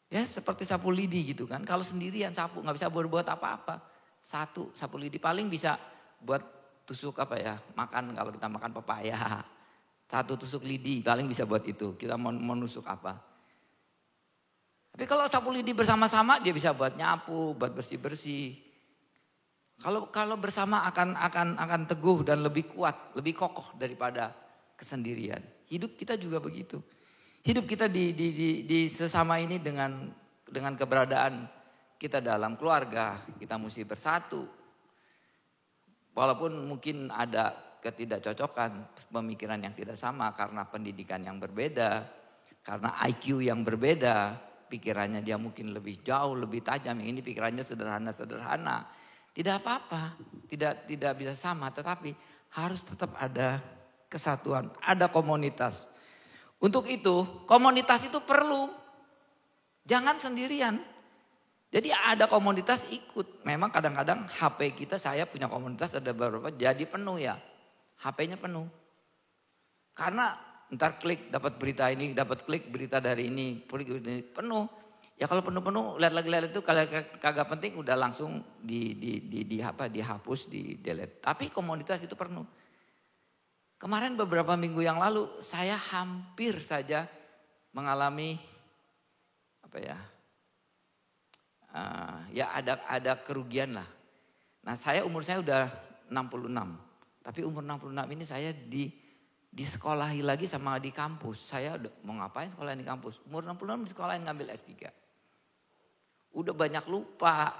Ya seperti sapu lidi gitu kan. Kalau sendirian sapu gak bisa buat apa-apa. Satu sapu lidi paling bisa buat tusuk makan kalau kita makan pepaya. 1 tusuk lidi paling bisa buat itu. Kita mau nusuk apa. Tapi kalau sapu lidi bersama-sama dia bisa buat nyapu, buat bersih-bersih. Kalau bersama akan teguh dan lebih kuat, lebih kokoh daripada kesendirian. Hidup kita juga begitu. Hidup kita di sesama ini dengan keberadaan kita dalam keluarga, kita mesti bersatu. Walaupun mungkin ada ketidakcocokan, pemikiran yang tidak sama karena pendidikan yang berbeda, karena IQ yang berbeda, pikirannya dia mungkin lebih jauh, lebih tajam, yang ini pikirannya sederhana. Tidak apa-apa, tidak bisa sama, tetapi harus tetap ada kesatuan, ada komunitas. Untuk itu, komunitas itu perlu. Jangan sendirian. Jadi ada komunitas ikut. Memang kadang-kadang HP kita, saya punya komunitas ada beberapa jadi penuh ya. HP-nya penuh. Karena ntar klik dapat berita ini, dapat klik berita dari ini, penuh. Ya kalau penuh-penuh lihat itu kalau kagak penting udah langsung dihapus, di delete. Tapi komunitas itu penuh. Kemarin beberapa minggu yang lalu saya hampir saja mengalami ada kerugian lah. Nah saya umur saya udah 66. Tapi umur 66 ini saya disekolahi lagi sama di kampus. Saya mau ngapain sekolah di kampus? Umur 66 di sekolahin ngambil S3. Udah banyak lupa.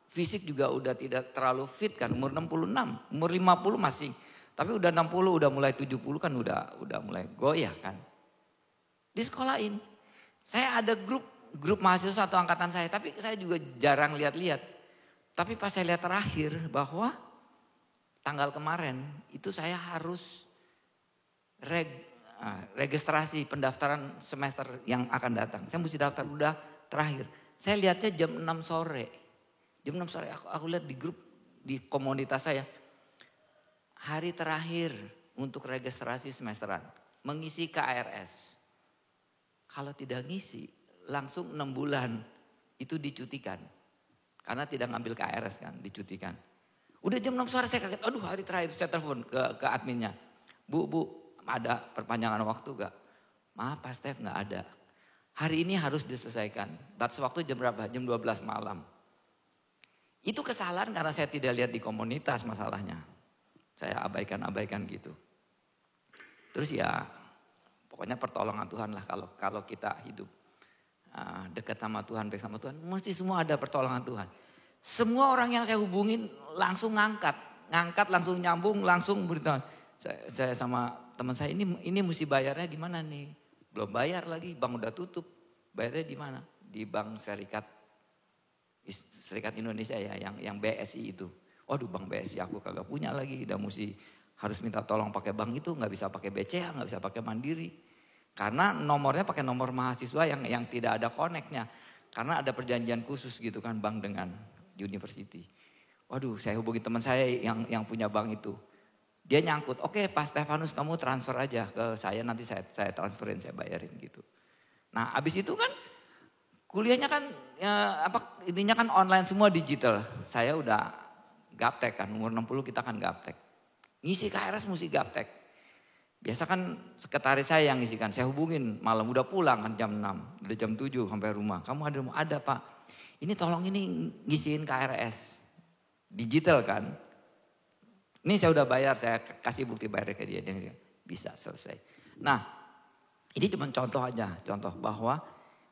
Fisik juga udah tidak terlalu fit kan. Umur 66, umur 50 masih. Tapi udah 60, udah mulai 70 kan udah mulai goyah kan. Disekolahin. Saya ada grup mahasiswa atau angkatan saya. Tapi saya juga jarang lihat-lihat. Tapi pas saya lihat terakhir bahwa tanggal kemarin itu saya harus registrasi pendaftaran semester yang akan datang. Saya mesti daftar udah terakhir. Saya lihatnya jam 6 sore. Jam 6 sore aku lihat di grup di komunitas saya. Hari terakhir untuk registrasi semesteran. Mengisi KRS. Kalau tidak ngisi langsung 6 bulan itu dicutikan. Karena tidak ngambil KRS kan dicutikan. Udah jam 6 sore saya kaget. Aduh hari terakhir saya telepon ke adminnya. Bu ada perpanjangan waktu gak? Maaf Pak Stef gak ada. Hari ini harus diselesaikan. Batas waktu jam berapa? Jam 12 malam. Itu kesalahan karena saya tidak lihat di komunitas masalahnya. Saya abaikan gitu. Terus ya pokoknya pertolongan Tuhan lah kalau kita hidup dekat sama Tuhan, baik sama Tuhan. Mesti semua ada pertolongan Tuhan. Semua orang yang saya hubungin langsung ngangkat langsung nyambung, langsung beritahu. Saya sama teman saya ini mesti bayarnya di mana nih? Belum bayar lagi, bank udah tutup. Bayarnya di mana? Di Bank Serikat Indonesia ya, yang BSI itu. Waduh Bank BSI aku kagak punya lagi, udah mesti harus minta tolong pakai bank itu, nggak bisa pakai BCA, nggak bisa pakai Mandiri. Karena nomornya pakai nomor mahasiswa yang tidak ada connect-nya. Karena ada perjanjian khusus gitu kan bank dengan university. Waduh, saya hubungi teman saya yang punya bank itu. Dia nyangkut, oke Pak Stefanus kamu transfer aja ke saya, nanti saya transferin, saya bayarin gitu. Nah abis itu kan kuliahnya kan intinya kan online semua digital. Saya udah gaptek kan, umur 60 kita kan gaptek. Ngisi KRS mesti gaptek. Biasa kan sekretaris saya yang ngisikan, saya hubungin malam udah pulang kan jam 6, udah jam 7 sampai rumah. Kamu ada rumah? Ada Pak, ini tolong ini ngisiin KRS. Digital kan. Ini saya udah bayar, saya kasih bukti bayar ke dia. Dia bisa selesai. Nah ini cuma contoh aja, contoh bahwa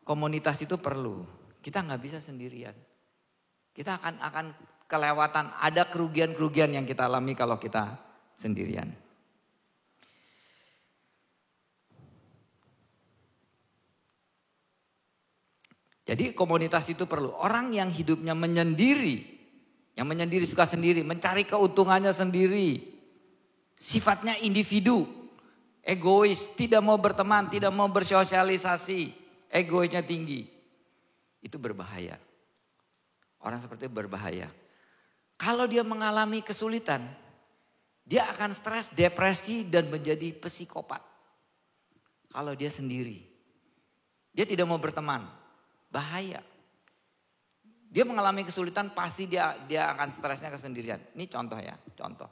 komunitas itu perlu. Kita nggak bisa sendirian. Kita akan kelewatan, ada kerugian-kerugian yang kita alami kalau kita sendirian. Jadi komunitas itu perlu. Orang yang hidupnya menyendiri, yang menyendiri suka sendiri, mencari keuntungannya sendiri. Sifatnya individu, egois, tidak mau berteman, tidak mau bersosialisasi, egoisnya tinggi. Itu berbahaya. Orang seperti itu berbahaya. Kalau dia mengalami kesulitan, dia akan stres, depresi dan menjadi psikopat. Kalau dia sendiri. Dia tidak mau berteman, bahaya. Dia mengalami kesulitan pasti dia akan stresnya kesendirian. Ini contoh ya, contoh.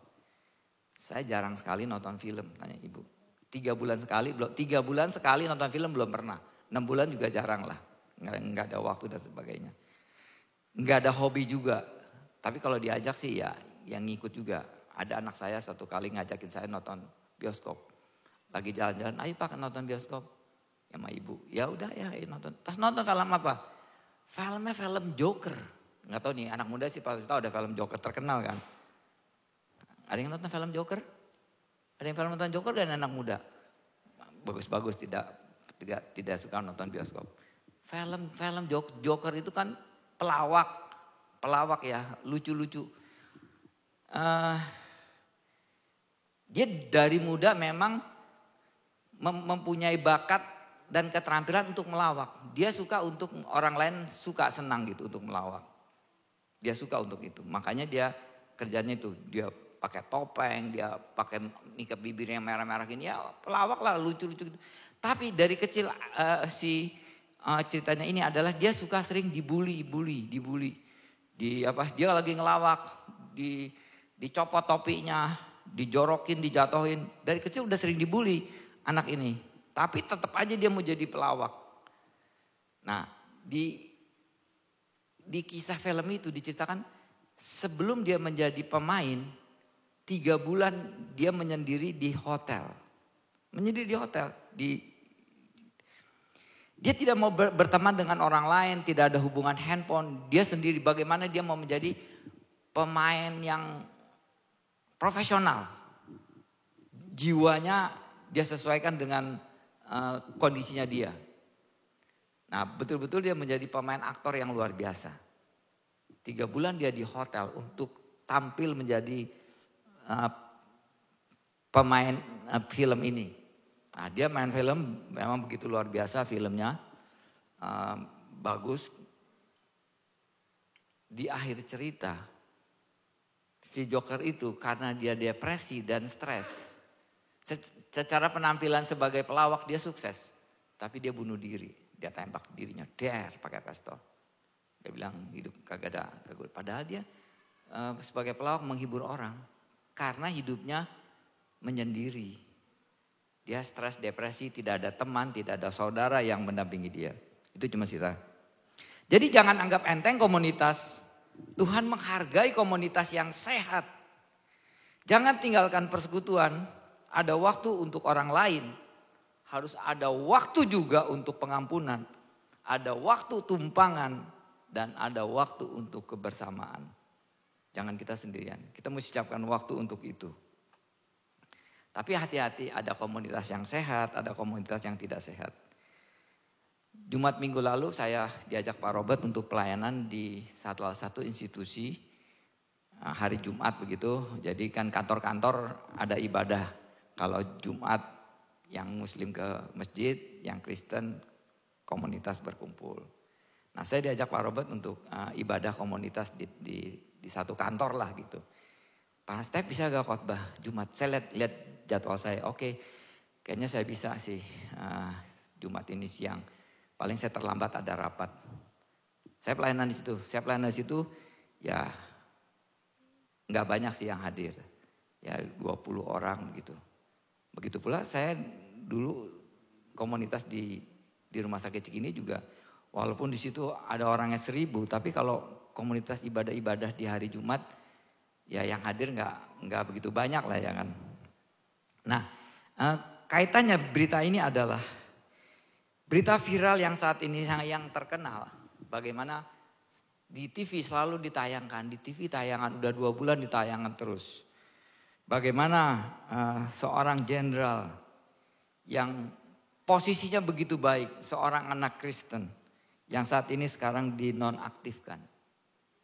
Saya jarang sekali nonton film, tanya ibu. 3 bulan sekali nonton film belum pernah. 6 bulan juga jarang lah. Nggak ada waktu dan sebagainya. Nggak ada hobi juga. Tapi kalau diajak sih ya yang ngikut juga. Ada anak saya satu kali ngajakin saya nonton bioskop. Lagi jalan-jalan, ayo Pak nonton bioskop. Ya sama ibu, ya udah ya nonton. Terus nonton film apa? Filmnya film Joker. Nggak tahu nih anak muda sih pasti tahu ada film Joker terkenal kan. Ada yang nonton film Joker? Ada yang film nonton Joker dan anak muda. Bagus-bagus tidak suka nonton bioskop. Film Joker itu kan pelawak ya, lucu-lucu. Dia dari muda memang mempunyai bakat dan keterampilan untuk melawak. Dia suka untuk orang lain suka senang gitu untuk melawak. Dia suka untuk itu. Makanya dia kerjanya itu. Dia pakai topeng, dia pakai makeup bibirnya merah-merah gini. Ya pelawak lah lucu-lucu gitu. Tapi dari kecil ceritanya ini adalah dia suka sering dibully. Dia lagi ngelawak, dicopot topinya, dijorokin, dijatuhin. Dari kecil udah sering dibully anak ini. Tapi tetap aja dia mau jadi pelawak. Nah di kisah film itu diceritakan sebelum dia menjadi pemain 3 bulan dia menyendiri di hotel. Menyendiri di hotel. Dia tidak mau berteman dengan orang lain, tidak ada hubungan handphone. Dia sendiri bagaimana dia mau menjadi pemain yang profesional. Jiwanya dia sesuaikan dengan kondisinya dia. Nah betul-betul dia menjadi pemain aktor yang luar biasa. 3 bulan dia di hotel untuk tampil menjadi pemain film ini. Nah dia main film memang begitu luar biasa filmnya. Bagus. Di akhir cerita si Joker itu karena dia depresi dan stres. Secara penampilan sebagai pelawak dia sukses. Tapi dia bunuh diri. Dia tembak dirinya. Pakai pistol. Dia bilang hidup kagak ada. Padahal dia sebagai pelawak menghibur orang. Karena hidupnya menyendiri. Dia stres, depresi, tidak ada teman, tidak ada saudara yang mendampingi dia. Itu cuma cerita. Jadi jangan anggap enteng komunitas. Tuhan menghargai komunitas yang sehat. Jangan tinggalkan persekutuan. Ada waktu untuk orang lain. Harus ada waktu juga untuk pengampunan. Ada waktu tumpangan. Dan ada waktu untuk kebersamaan. Jangan kita sendirian. Kita mesti siapkan waktu untuk itu. Tapi hati-hati, ada komunitas yang sehat, ada komunitas yang tidak sehat. Jumat minggu lalu saya diajak Pak Robert untuk pelayanan di salah satu institusi hari Jumat begitu. Jadi kan kantor-kantor ada ibadah. Kalau Jumat yang Muslim ke masjid, yang Kristen komunitas berkumpul. Nah saya diajak Pak Robert untuk ibadah komunitas di satu kantor lah gitu. Pak Step bisa gak khotbah Jumat? Saya lihat jadwal saya, oke, kayaknya saya bisa sih Jumat ini siang. Paling saya terlambat ada rapat. Saya pelayanan di situ, ya nggak banyak sih yang hadir. Ya 20 orang begitu. Begitu pula saya dulu komunitas di Rumah Sakit Cikini juga, walaupun di situ ada orangnya 1000, tapi kalau komunitas ibadah-ibadah di hari Jumat, ya yang hadir nggak begitu banyak lah ya kan. Nah, kaitannya berita ini adalah berita viral yang saat ini yang terkenal. Bagaimana di TV selalu ditayangkan, di TV tayangan udah 2 bulan ditayangkan terus. Bagaimana seorang jenderal yang posisinya begitu baik, seorang anak Kristen yang saat ini sekarang dinonaktifkan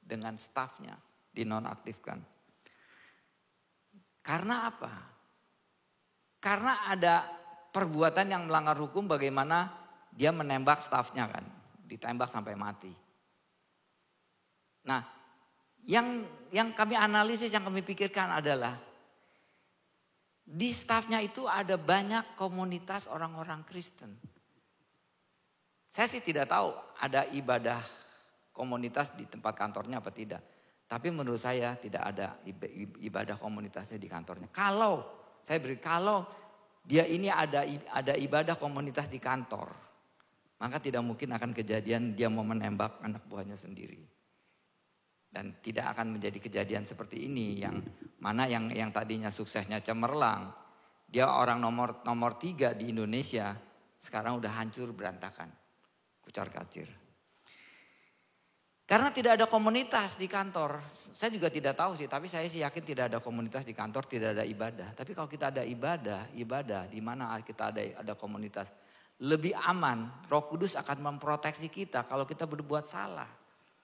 dengan stafnya dinonaktifkan. Karena apa? Karena ada perbuatan yang melanggar hukum, bagaimana dia menembak stafnya kan, ditembak sampai mati. Nah, yang kami analisis, yang kami pikirkan adalah di stafnya itu ada banyak komunitas orang-orang Kristen. Saya sih tidak tahu ada ibadah komunitas di tempat kantornya apa tidak. Tapi menurut saya tidak ada ibadah komunitasnya di kantornya. Kalau dia ini ada ibadah komunitas di kantor, maka tidak mungkin akan kejadian dia mau menembak anak buahnya sendiri. Dan tidak akan menjadi kejadian seperti ini yang mana yang tadinya suksesnya cemerlang. Dia orang nomor 3 di Indonesia, sekarang udah hancur berantakan, kucar-kacir. Karena tidak ada komunitas di kantor. Saya juga tidak tahu sih, tapi saya sih yakin tidak ada komunitas di kantor, tidak ada ibadah. Tapi kalau kita ada ibadah di mana kita ada komunitas, lebih aman. Roh Kudus akan memproteksi kita kalau kita berbuat salah.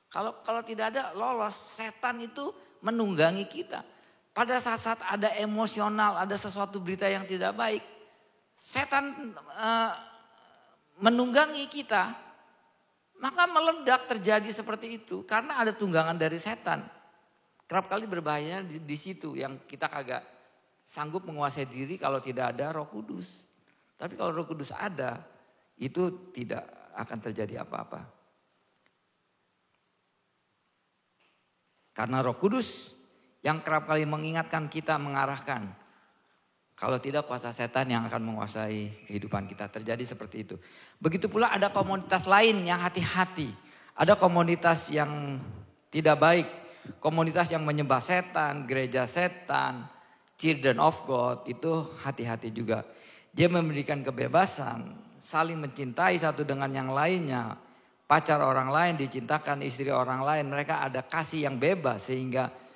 Kalau tidak ada, lolos. Setan itu menunggangi kita. Pada saat-saat ada emosional, ada sesuatu berita yang tidak baik, setan menunggangi kita. Maka meledak terjadi seperti itu karena ada tunggangan dari setan. Kerap kali berbahayanya di situ yang kita kagak sanggup menguasai diri kalau tidak ada Roh Kudus. Tapi kalau Roh Kudus ada, itu tidak akan terjadi apa-apa. Karena Roh Kudus yang kerap kali mengingatkan kita, mengarahkan. Kalau tidak, kuasa setan yang akan menguasai kehidupan kita. Terjadi seperti itu. Begitu pula ada komunitas lain yang hati-hati. Ada komunitas yang tidak baik. Komunitas yang menyembah setan, gereja setan, Children of God. Itu hati-hati juga. Dia memberikan kebebasan, saling mencintai satu dengan yang lainnya. Pacar orang lain dicintakan istri orang lain. Mereka ada kasih yang bebas sehingga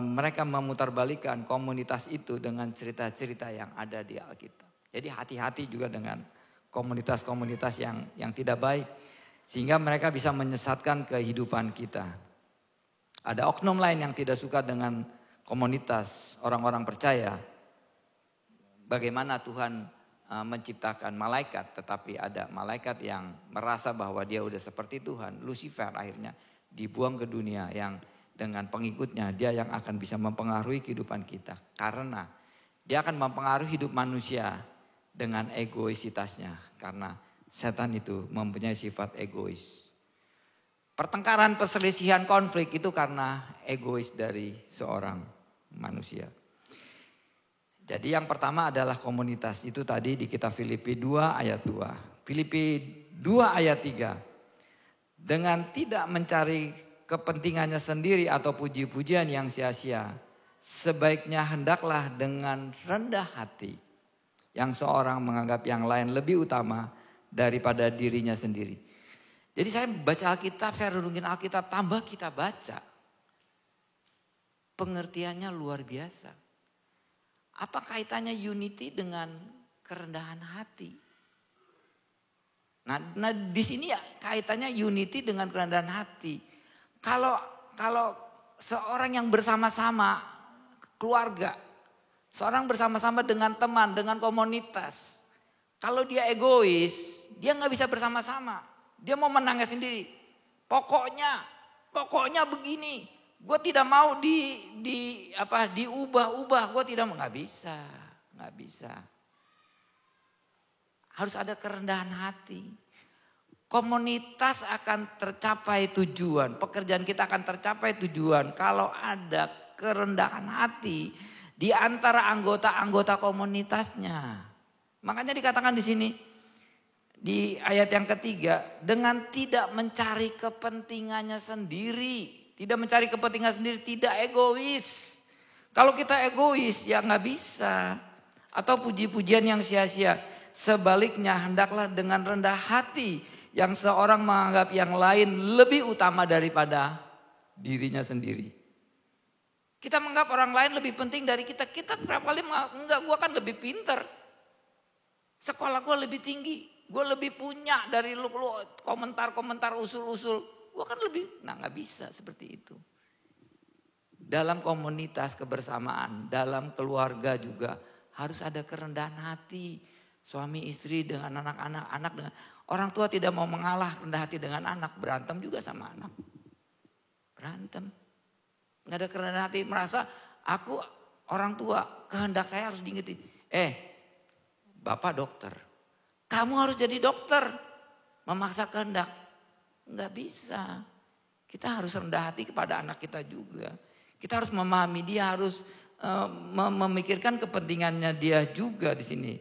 mereka memutarbalikkan komunitas itu dengan cerita-cerita yang ada di Alkitab. Jadi hati-hati juga dengan komunitas-komunitas yang tidak baik. Sehingga mereka bisa menyesatkan kehidupan kita. Ada oknum lain yang tidak suka dengan komunitas orang-orang percaya. Bagaimana Tuhan menciptakan malaikat, tetapi ada malaikat yang merasa bahwa dia udah seperti Tuhan. Lucifer akhirnya dibuang ke dunia yang dengan pengikutnya dia yang akan bisa mempengaruhi kehidupan kita. Karena dia akan mempengaruhi hidup manusia dengan egoisitasnya. Karena setan itu mempunyai sifat egois. Pertengkaran, perselisihan, konflik itu karena egois dari seorang manusia. Jadi yang pertama adalah komunitas. Itu tadi di kitab Filipi 2 ayat 2. Filipi 2 ayat 3. Dengan tidak mencari kepentingannya sendiri atau puji-pujian yang sia-sia. Sebaiknya hendaklah dengan rendah hati. Yang seorang menganggap yang lain lebih utama daripada dirinya sendiri. Jadi saya baca Alkitab, saya renungin Alkitab, tambah kita baca. Pengertiannya luar biasa. Apa kaitannya unity dengan kerendahan hati? Nah di sini ya kaitannya unity dengan kerendahan hati. Kalau seorang yang bersama-sama keluarga, seorang bersama-sama dengan teman, dengan komunitas. Kalau dia egois, dia nggak bisa bersama-sama. Dia mau menangnya sendiri. Pokoknya begini. Gue tidak mau diubah-ubah. Gue tidak mau, nggak bisa. Harus ada kerendahan hati. Komunitas akan tercapai tujuan. Pekerjaan kita akan tercapai tujuan kalau ada kerendahan hati di antara anggota-anggota komunitasnya. Makanya dikatakan di sini di ayat yang ketiga, dengan tidak mencari kepentingannya sendiri. Tidak mencari kepentingan sendiri, tidak egois. Kalau kita egois ya nggak bisa. Atau puji-pujian yang sia-sia. Sebaliknya hendaklah dengan rendah hati yang seorang menganggap yang lain lebih utama daripada dirinya sendiri. Kita menganggap orang lain lebih penting dari kita. Kita berapa kali enggak, gue kan lebih pinter. Sekolah gue lebih tinggi. Gue lebih punya dari lu komentar-komentar usul-usul. Gue kan lebih, nggak bisa seperti itu. Dalam komunitas kebersamaan, dalam keluarga juga harus ada kerendahan hati. Suami istri dengan anak-anak, anak dengan orang tua tidak mau mengalah rendah hati dengan anak, berantem juga sama anak. Berantem. Nggak ada kerendahan hati, merasa aku orang tua, kehendak saya harus diingetin. Bapak dokter, kamu harus jadi dokter. Memaksa kehendak, nggak bisa. Kita harus rendah hati kepada anak kita juga. Kita harus memahami dia, harus memikirkan kepentingannya dia juga di sini.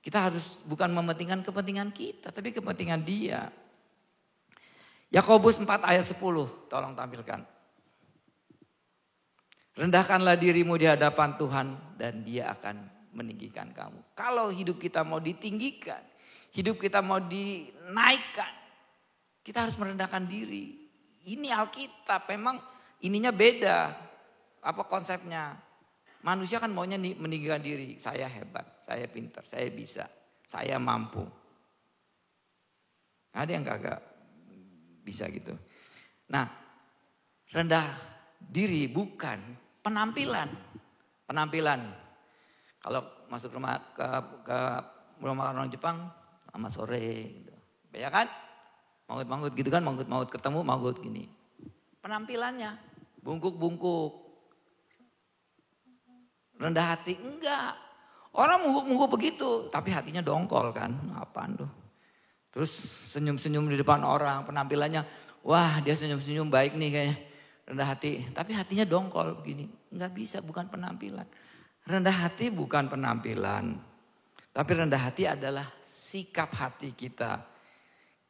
Kita harus bukan mementingkan kepentingan kita, tapi kepentingan dia. Yakobus 4 ayat 10, tolong tampilkan. Rendahkanlah dirimu di hadapan Tuhan dan dia akan meninggikan kamu. Kalau hidup kita mau ditinggikan, hidup kita mau dinaikkan, kita harus merendahkan diri. Ini Alkitab, memang ininya beda. Apa konsepnya? Manusia kan maunya meninggikan diri. Saya hebat, saya pintar, saya bisa, saya mampu. Ada yang kagak bisa gitu. Nah, rendah diri bukan penampilan. Penampilan. Kalau masuk rumah ke rumah orang Jepang, selamat sore gitu. Ya kan? Manggut-manggut gitu kan, manggut-manggut ketemu, manggut gini. Penampilannya bungkuk-bungkuk. Rendah hati enggak. Orang mungguk-mungguk begitu, tapi hatinya dongkol kan. Apaan tuh? Terus senyum-senyum di depan orang, penampilannya wah dia senyum-senyum baik nih kayaknya. Rendah hati, tapi hatinya dongkol begini. Enggak bisa, bukan penampilan. Rendah hati bukan penampilan. Tapi rendah hati adalah sikap hati kita.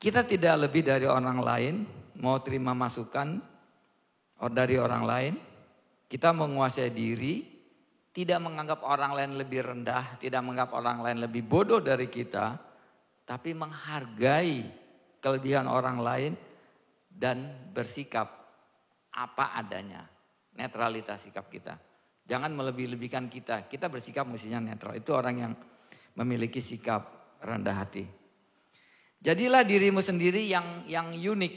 Kita tidak lebih dari orang lain, mau terima masukan dari orang lain. Kita menguasai diri, tidak menganggap orang lain lebih rendah, tidak menganggap orang lain lebih bodoh dari kita, tapi menghargai kelebihan orang lain dan bersikap apa adanya. Netralitas sikap kita. Jangan melebih-lebihkan kita. Kita bersikap mestinya netral. Itu orang yang memiliki sikap rendah hati. Jadilah dirimu sendiri yang unik,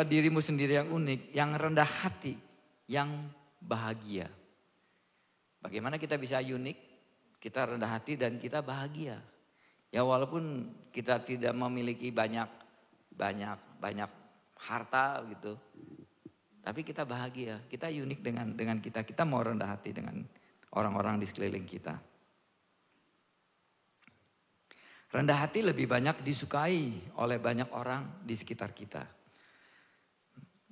dirimu sendiri yang unik, yang rendah hati, yang bahagia. Bagaimana kita bisa unik, kita rendah hati dan kita bahagia. Ya walaupun kita tidak memiliki banyak harta gitu. Tapi kita bahagia, kita unik dengan kita mau rendah hati dengan orang-orang di sekeliling kita. Rendah hati lebih banyak disukai oleh banyak orang di sekitar kita.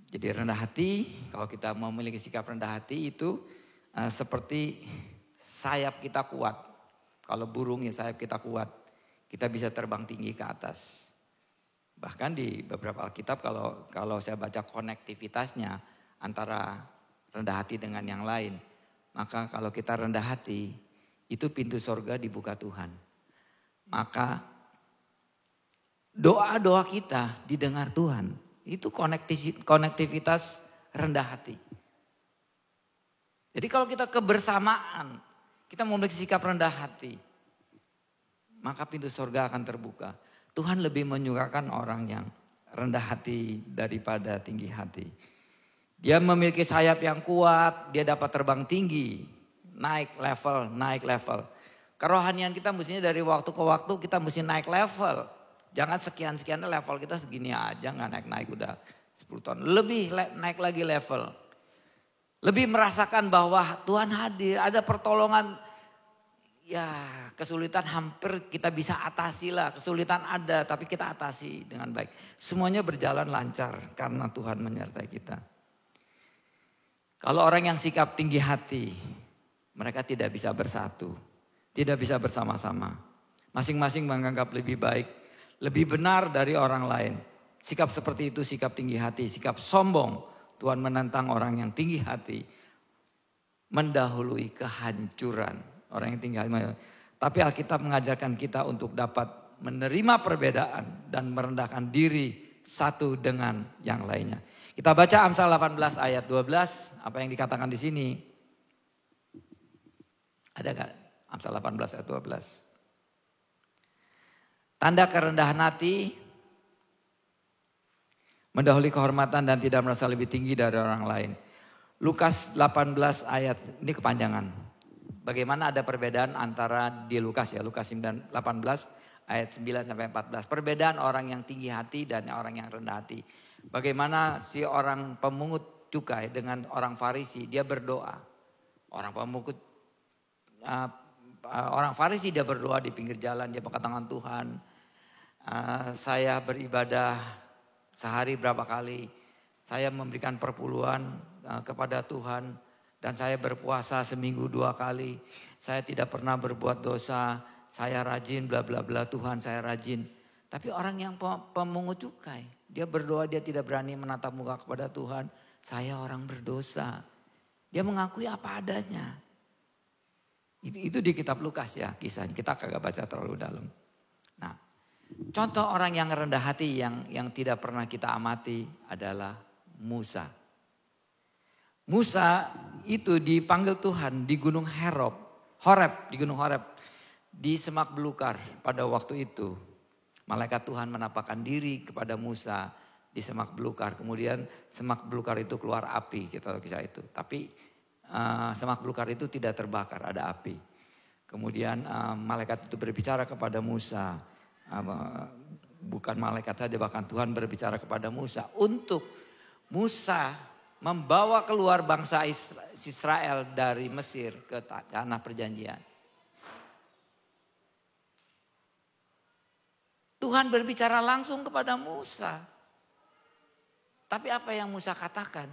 Jadi rendah hati, kalau kita memiliki sikap rendah hati itu seperti sayap kita kuat. Kalau burung ya sayap kita kuat, kita bisa terbang tinggi ke atas. Bahkan di beberapa Alkitab kalau saya baca konektivitasnya antara rendah hati dengan yang lain. Maka kalau kita rendah hati, itu pintu sorga dibuka Tuhan. Maka doa-doa kita didengar Tuhan. Itu konektivitas rendah hati. Jadi kalau kita kebersamaan, kita memiliki sikap rendah hati, maka pintu sorga akan terbuka. Tuhan lebih menyukakan orang yang rendah hati daripada tinggi hati. Dia memiliki sayap yang kuat, dia dapat terbang tinggi, naik level. Kerohanian kita mestinya dari waktu ke waktu kita mesti naik level. Jangan sekian-sekian level kita segini aja, nggak naik-naik udah 10 tahun. Lebih naik lagi level. Lebih merasakan bahwa Tuhan hadir, ada pertolongan. Ya kesulitan hampir kita bisa atasi lah. Kesulitan ada tapi kita atasi dengan baik. Semuanya berjalan lancar karena Tuhan menyertai kita. Kalau orang yang sikap tinggi hati, mereka tidak bisa bersatu. Tidak bisa bersama-sama. Masing-masing menganggap lebih baik, lebih benar dari orang lain. Sikap seperti itu sikap tinggi hati, sikap sombong. Tuhan menentang orang yang tinggi hati. Mendahului kehancuran. Orang yang tinggi hati. Tapi Alkitab mengajarkan kita untuk dapat menerima perbedaan dan merendahkan diri satu dengan yang lainnya. Kita baca Amsal 18 ayat 12. Apa yang dikatakan di sini? Ada gak? Amsal 18 ayat 12. Tanda kerendahan hati, mendahului kehormatan dan tidak merasa lebih tinggi dari orang lain. Lukas 18 ayat, ini kepanjangan. Bagaimana ada perbedaan antara di Lukas ya, Lukas 18 ayat 9 sampai 14. Perbedaan orang yang tinggi hati dan orang yang rendah hati. Bagaimana si orang pemungut cukai dengan orang Farisi, dia berdoa. Orang Farisi dia berdoa di pinggir jalan, dia mengatakan Tuhan, saya beribadah sehari berapa kali, saya memberikan perpuluhan kepada Tuhan dan saya berpuasa seminggu 2 kali, saya tidak pernah berbuat dosa, saya rajin bla bla bla Tuhan saya rajin. Tapi orang yang pemungut cukai, dia berdoa dia tidak berani menatap muka kepada Tuhan, saya orang berdosa. Dia mengakui apa adanya. Itu di kitab Lukas ya kisahnya, kita kagak baca terlalu dalam. Nah, contoh orang yang rendah hati yang tidak pernah kita amati adalah Musa. Musa itu dipanggil Tuhan di Gunung Horeb, di semak belukar pada waktu itu. Malaikat Tuhan menampakkan diri kepada Musa di semak belukar. Kemudian semak belukar itu keluar api, kita tahu kisah itu. Tapi semak belukar itu tidak terbakar, ada api. Kemudian malaikat itu berbicara kepada Musa. Bukan malaikat saja, bahkan Tuhan berbicara kepada Musa. Untuk Musa membawa keluar bangsa Israel dari Mesir ke tanah perjanjian. Tuhan berbicara langsung kepada Musa. Tapi apa yang Musa katakan?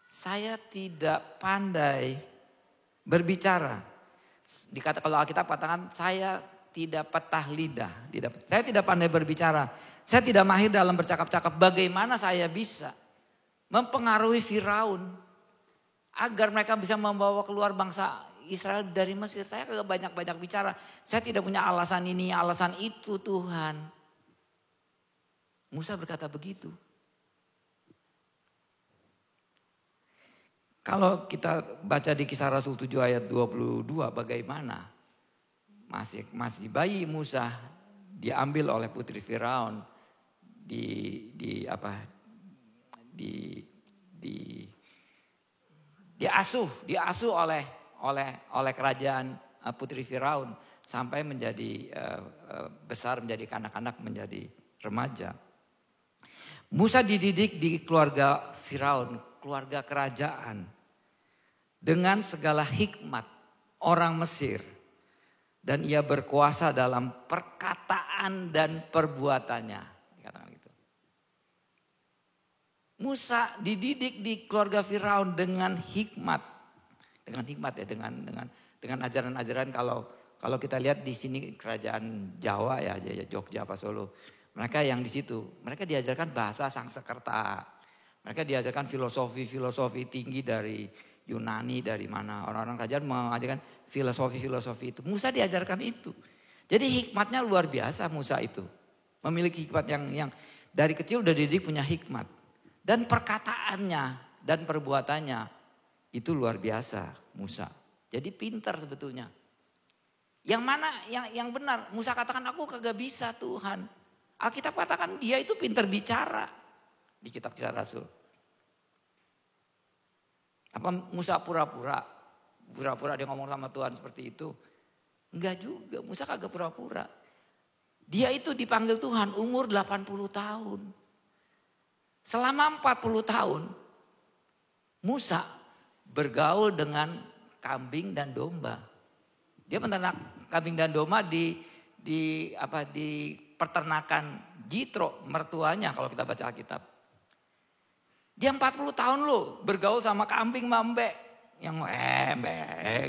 Saya tidak pandai berbicara. Kalau Alkitab katakan saya tidak petah lidah. Saya tidak pandai berbicara. Saya tidak mahir dalam bercakap-cakap. Bagaimana saya bisa mempengaruhi Firaun agar mereka bisa membawa keluar bangsa Israel dari Mesir? Saya kagak banyak-banyak bicara. Saya tidak punya alasan ini, alasan itu Tuhan. Musa berkata begitu. Kalau kita baca di Kisah Rasul 7 ayat 22 bagaimana? Masih bayi Musa diambil oleh putri Firaun diasuh oleh kerajaan putri Firaun sampai menjadi besar, menjadi kanak-kanak, menjadi remaja. Musa dididik di keluarga Firaun, keluarga kerajaan dengan segala hikmat orang Mesir, dan ia berkuasa dalam perkataan dan perbuatannya. Dikatakan gitu. Musa dididik di keluarga Firaun dengan hikmat ya, dengan ajaran-ajaran. Kalau kita lihat di sini kerajaan Jawa ya, Jogja apa Solo, mereka yang di situ, mereka diajarkan bahasa Sangsekerta, mereka diajarkan filosofi tinggi dari Yunani, dari mana orang-orang kerajaan mengajarkan filosofi itu. Musa diajarkan itu, jadi hikmatnya luar biasa. Musa itu memiliki hikmat yang dari kecil udah dididik punya hikmat, dan perkataannya dan perbuatannya itu luar biasa Musa. Jadi pintar sebetulnya. Yang mana yang benar? Musa katakan aku kagak bisa Tuhan. Alkitab katakan dia itu pintar bicara di kitab Kisah Rasul. Apa Musa pura-pura dia ngomong sama Tuhan seperti itu? Enggak juga, Musa kagak pura-pura. Dia itu dipanggil Tuhan umur 80 tahun. Selama 40 tahun Musa bergaul dengan kambing dan domba. Dia menternak kambing dan domba di peternakan Jitro, mertuanya kalau kita baca Alkitab. Dia 40 tahun loh bergaul sama kambing mambe. Yang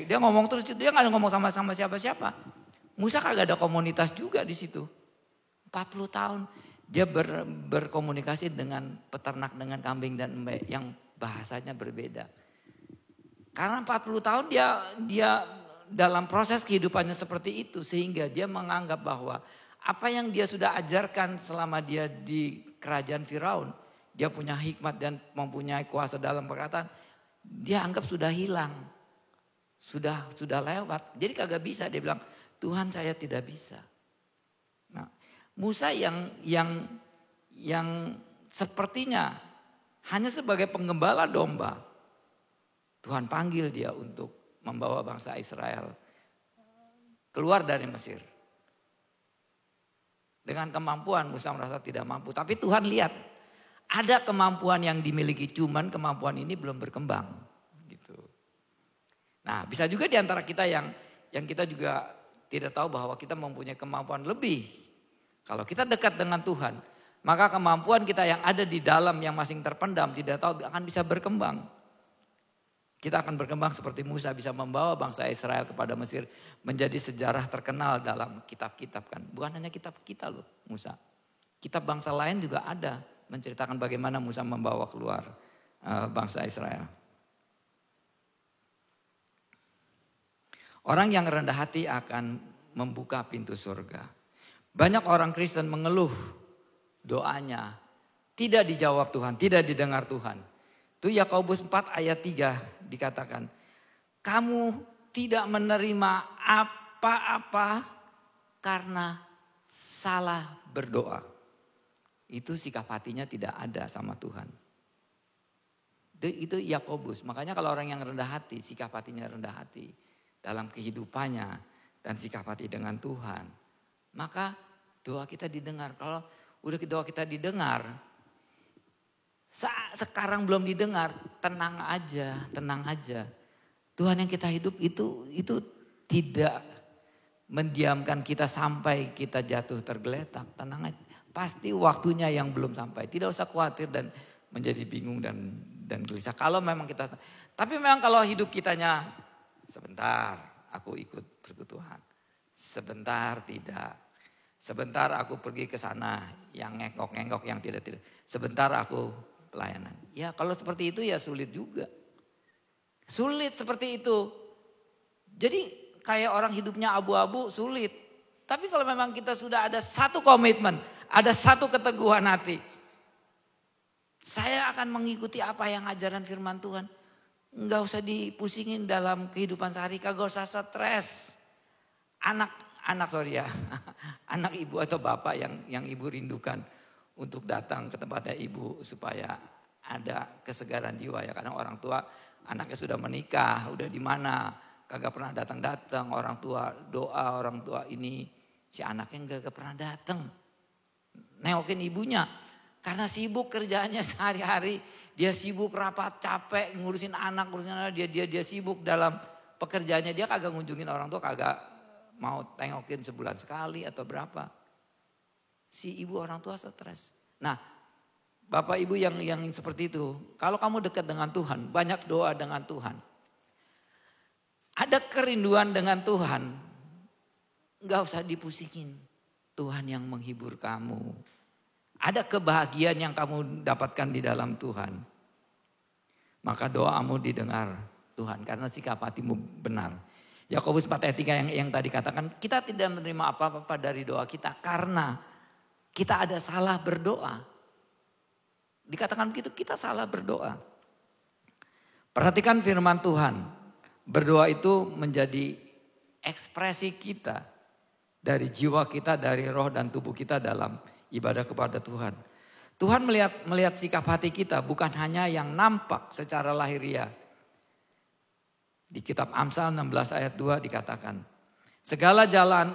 dia ngomong terus, dia gak ngomong sama siapa-siapa. Musa kagak ada komunitas juga di situ. 40 tahun dia berkomunikasi dengan peternak, dengan kambing dan embe yang bahasanya berbeda. Karena 40 tahun dia dalam proses kehidupannya seperti itu, sehingga dia menganggap bahwa apa yang dia sudah ajarkan selama dia di kerajaan Firaun, dia punya hikmat dan mempunyai kuasa dalam perkataan, dia anggap sudah hilang. Sudah lewat. Jadi kagak bisa, dia bilang, Tuhan saya tidak bisa. Nah, Musa yang sepertinya hanya sebagai penggembala domba, Tuhan panggil dia untuk membawa bangsa Israel keluar dari Mesir. Dengan kemampuan Musa merasa tidak mampu, tapi Tuhan lihat ada kemampuan yang dimiliki, cuman kemampuan ini belum berkembang gitu. Nah, bisa juga di antara kita yang kita juga tidak tahu bahwa kita mempunyai kemampuan lebih. Kalau kita dekat dengan Tuhan, maka kemampuan kita yang ada di dalam yang masing terpendam tidak tahu akan bisa berkembang. Kita akan berkembang seperti Musa, bisa membawa bangsa Israel kepada Mesir, menjadi sejarah terkenal dalam kitab-kitab kan. Bukan hanya kitab kita loh Musa. Kitab bangsa lain juga ada menceritakan bagaimana Musa membawa keluar bangsa Israel. Orang yang rendah hati akan membuka pintu surga. Banyak orang Kristen mengeluh doanya tidak dijawab Tuhan, tidak didengar Tuhan. Itu Yakobus 4 ayat 3 dikatakan, kamu tidak menerima apa-apa karena salah berdoa. Itu sikap hatinya tidak ada sama Tuhan. Itu Yakobus. Makanya kalau orang yang rendah hati, sikap hatinya rendah hati dalam kehidupannya dan sikap hati dengan Tuhan, maka doa kita didengar. Kalau udah doa kita didengar, sekarang belum didengar, tenang aja. Tuhan yang kita hidup itu tidak mendiamkan kita sampai kita jatuh tergeletak. Tenang aja, pasti waktunya yang belum sampai. Tidak usah khawatir dan menjadi bingung dan gelisah. Kalau memang kita, tapi memang kalau hidup kitanya sebentar aku ikut persekutuan, sebentar tidak. Sebentar aku pergi ke sana yang ngengkok yang tidak. Sebentar aku pelayanan. Ya kalau seperti itu ya sulit juga. Sulit seperti itu. Jadi kayak orang hidupnya abu-abu sulit. Tapi kalau memang kita sudah ada satu komitmen, ada satu keteguhan hati. Saya akan mengikuti apa yang ajaran firman Tuhan. Enggak usah dipusingin dalam kehidupan sehari, kagak usah stres. Anak ibu atau bapak yang ibu rindukan untuk datang ke tempatnya ibu supaya ada kesegaran jiwa ya. Karena orang tua anaknya sudah menikah, udah di mana, kagak pernah datang. Orang tua doa, orang tua ini si anaknya kagak pernah datang. Nengokin ibunya karena sibuk kerjaannya sehari-hari, dia sibuk rapat, capek ngurusin anak, dia sibuk dalam pekerjaannya, dia kagak ngunjungin orang tua, kagak mau tengokin sebulan sekali atau berapa. Si ibu orang tua stres. Nah, bapak ibu yang seperti itu, kalau kamu dekat dengan Tuhan, banyak doa dengan Tuhan, ada kerinduan dengan Tuhan, gak usah dipusingin. Tuhan yang menghibur kamu. Ada kebahagiaan yang kamu dapatkan di dalam Tuhan. Maka doamu didengar Tuhan karena sikap hatimu benar. Yakobus 4 ayat 3 yang tadi katakan, kita tidak menerima apa-apa dari doa kita karena kita ada salah berdoa. Dikatakan begitu, kita salah berdoa. Perhatikan firman Tuhan. Berdoa itu menjadi ekspresi kita dari jiwa kita, dari roh dan tubuh kita dalam ibadah kepada Tuhan. Tuhan melihat sikap hati kita bukan hanya yang nampak secara lahiriah. Di kitab Amsal 16 ayat 2 dikatakan, segala jalan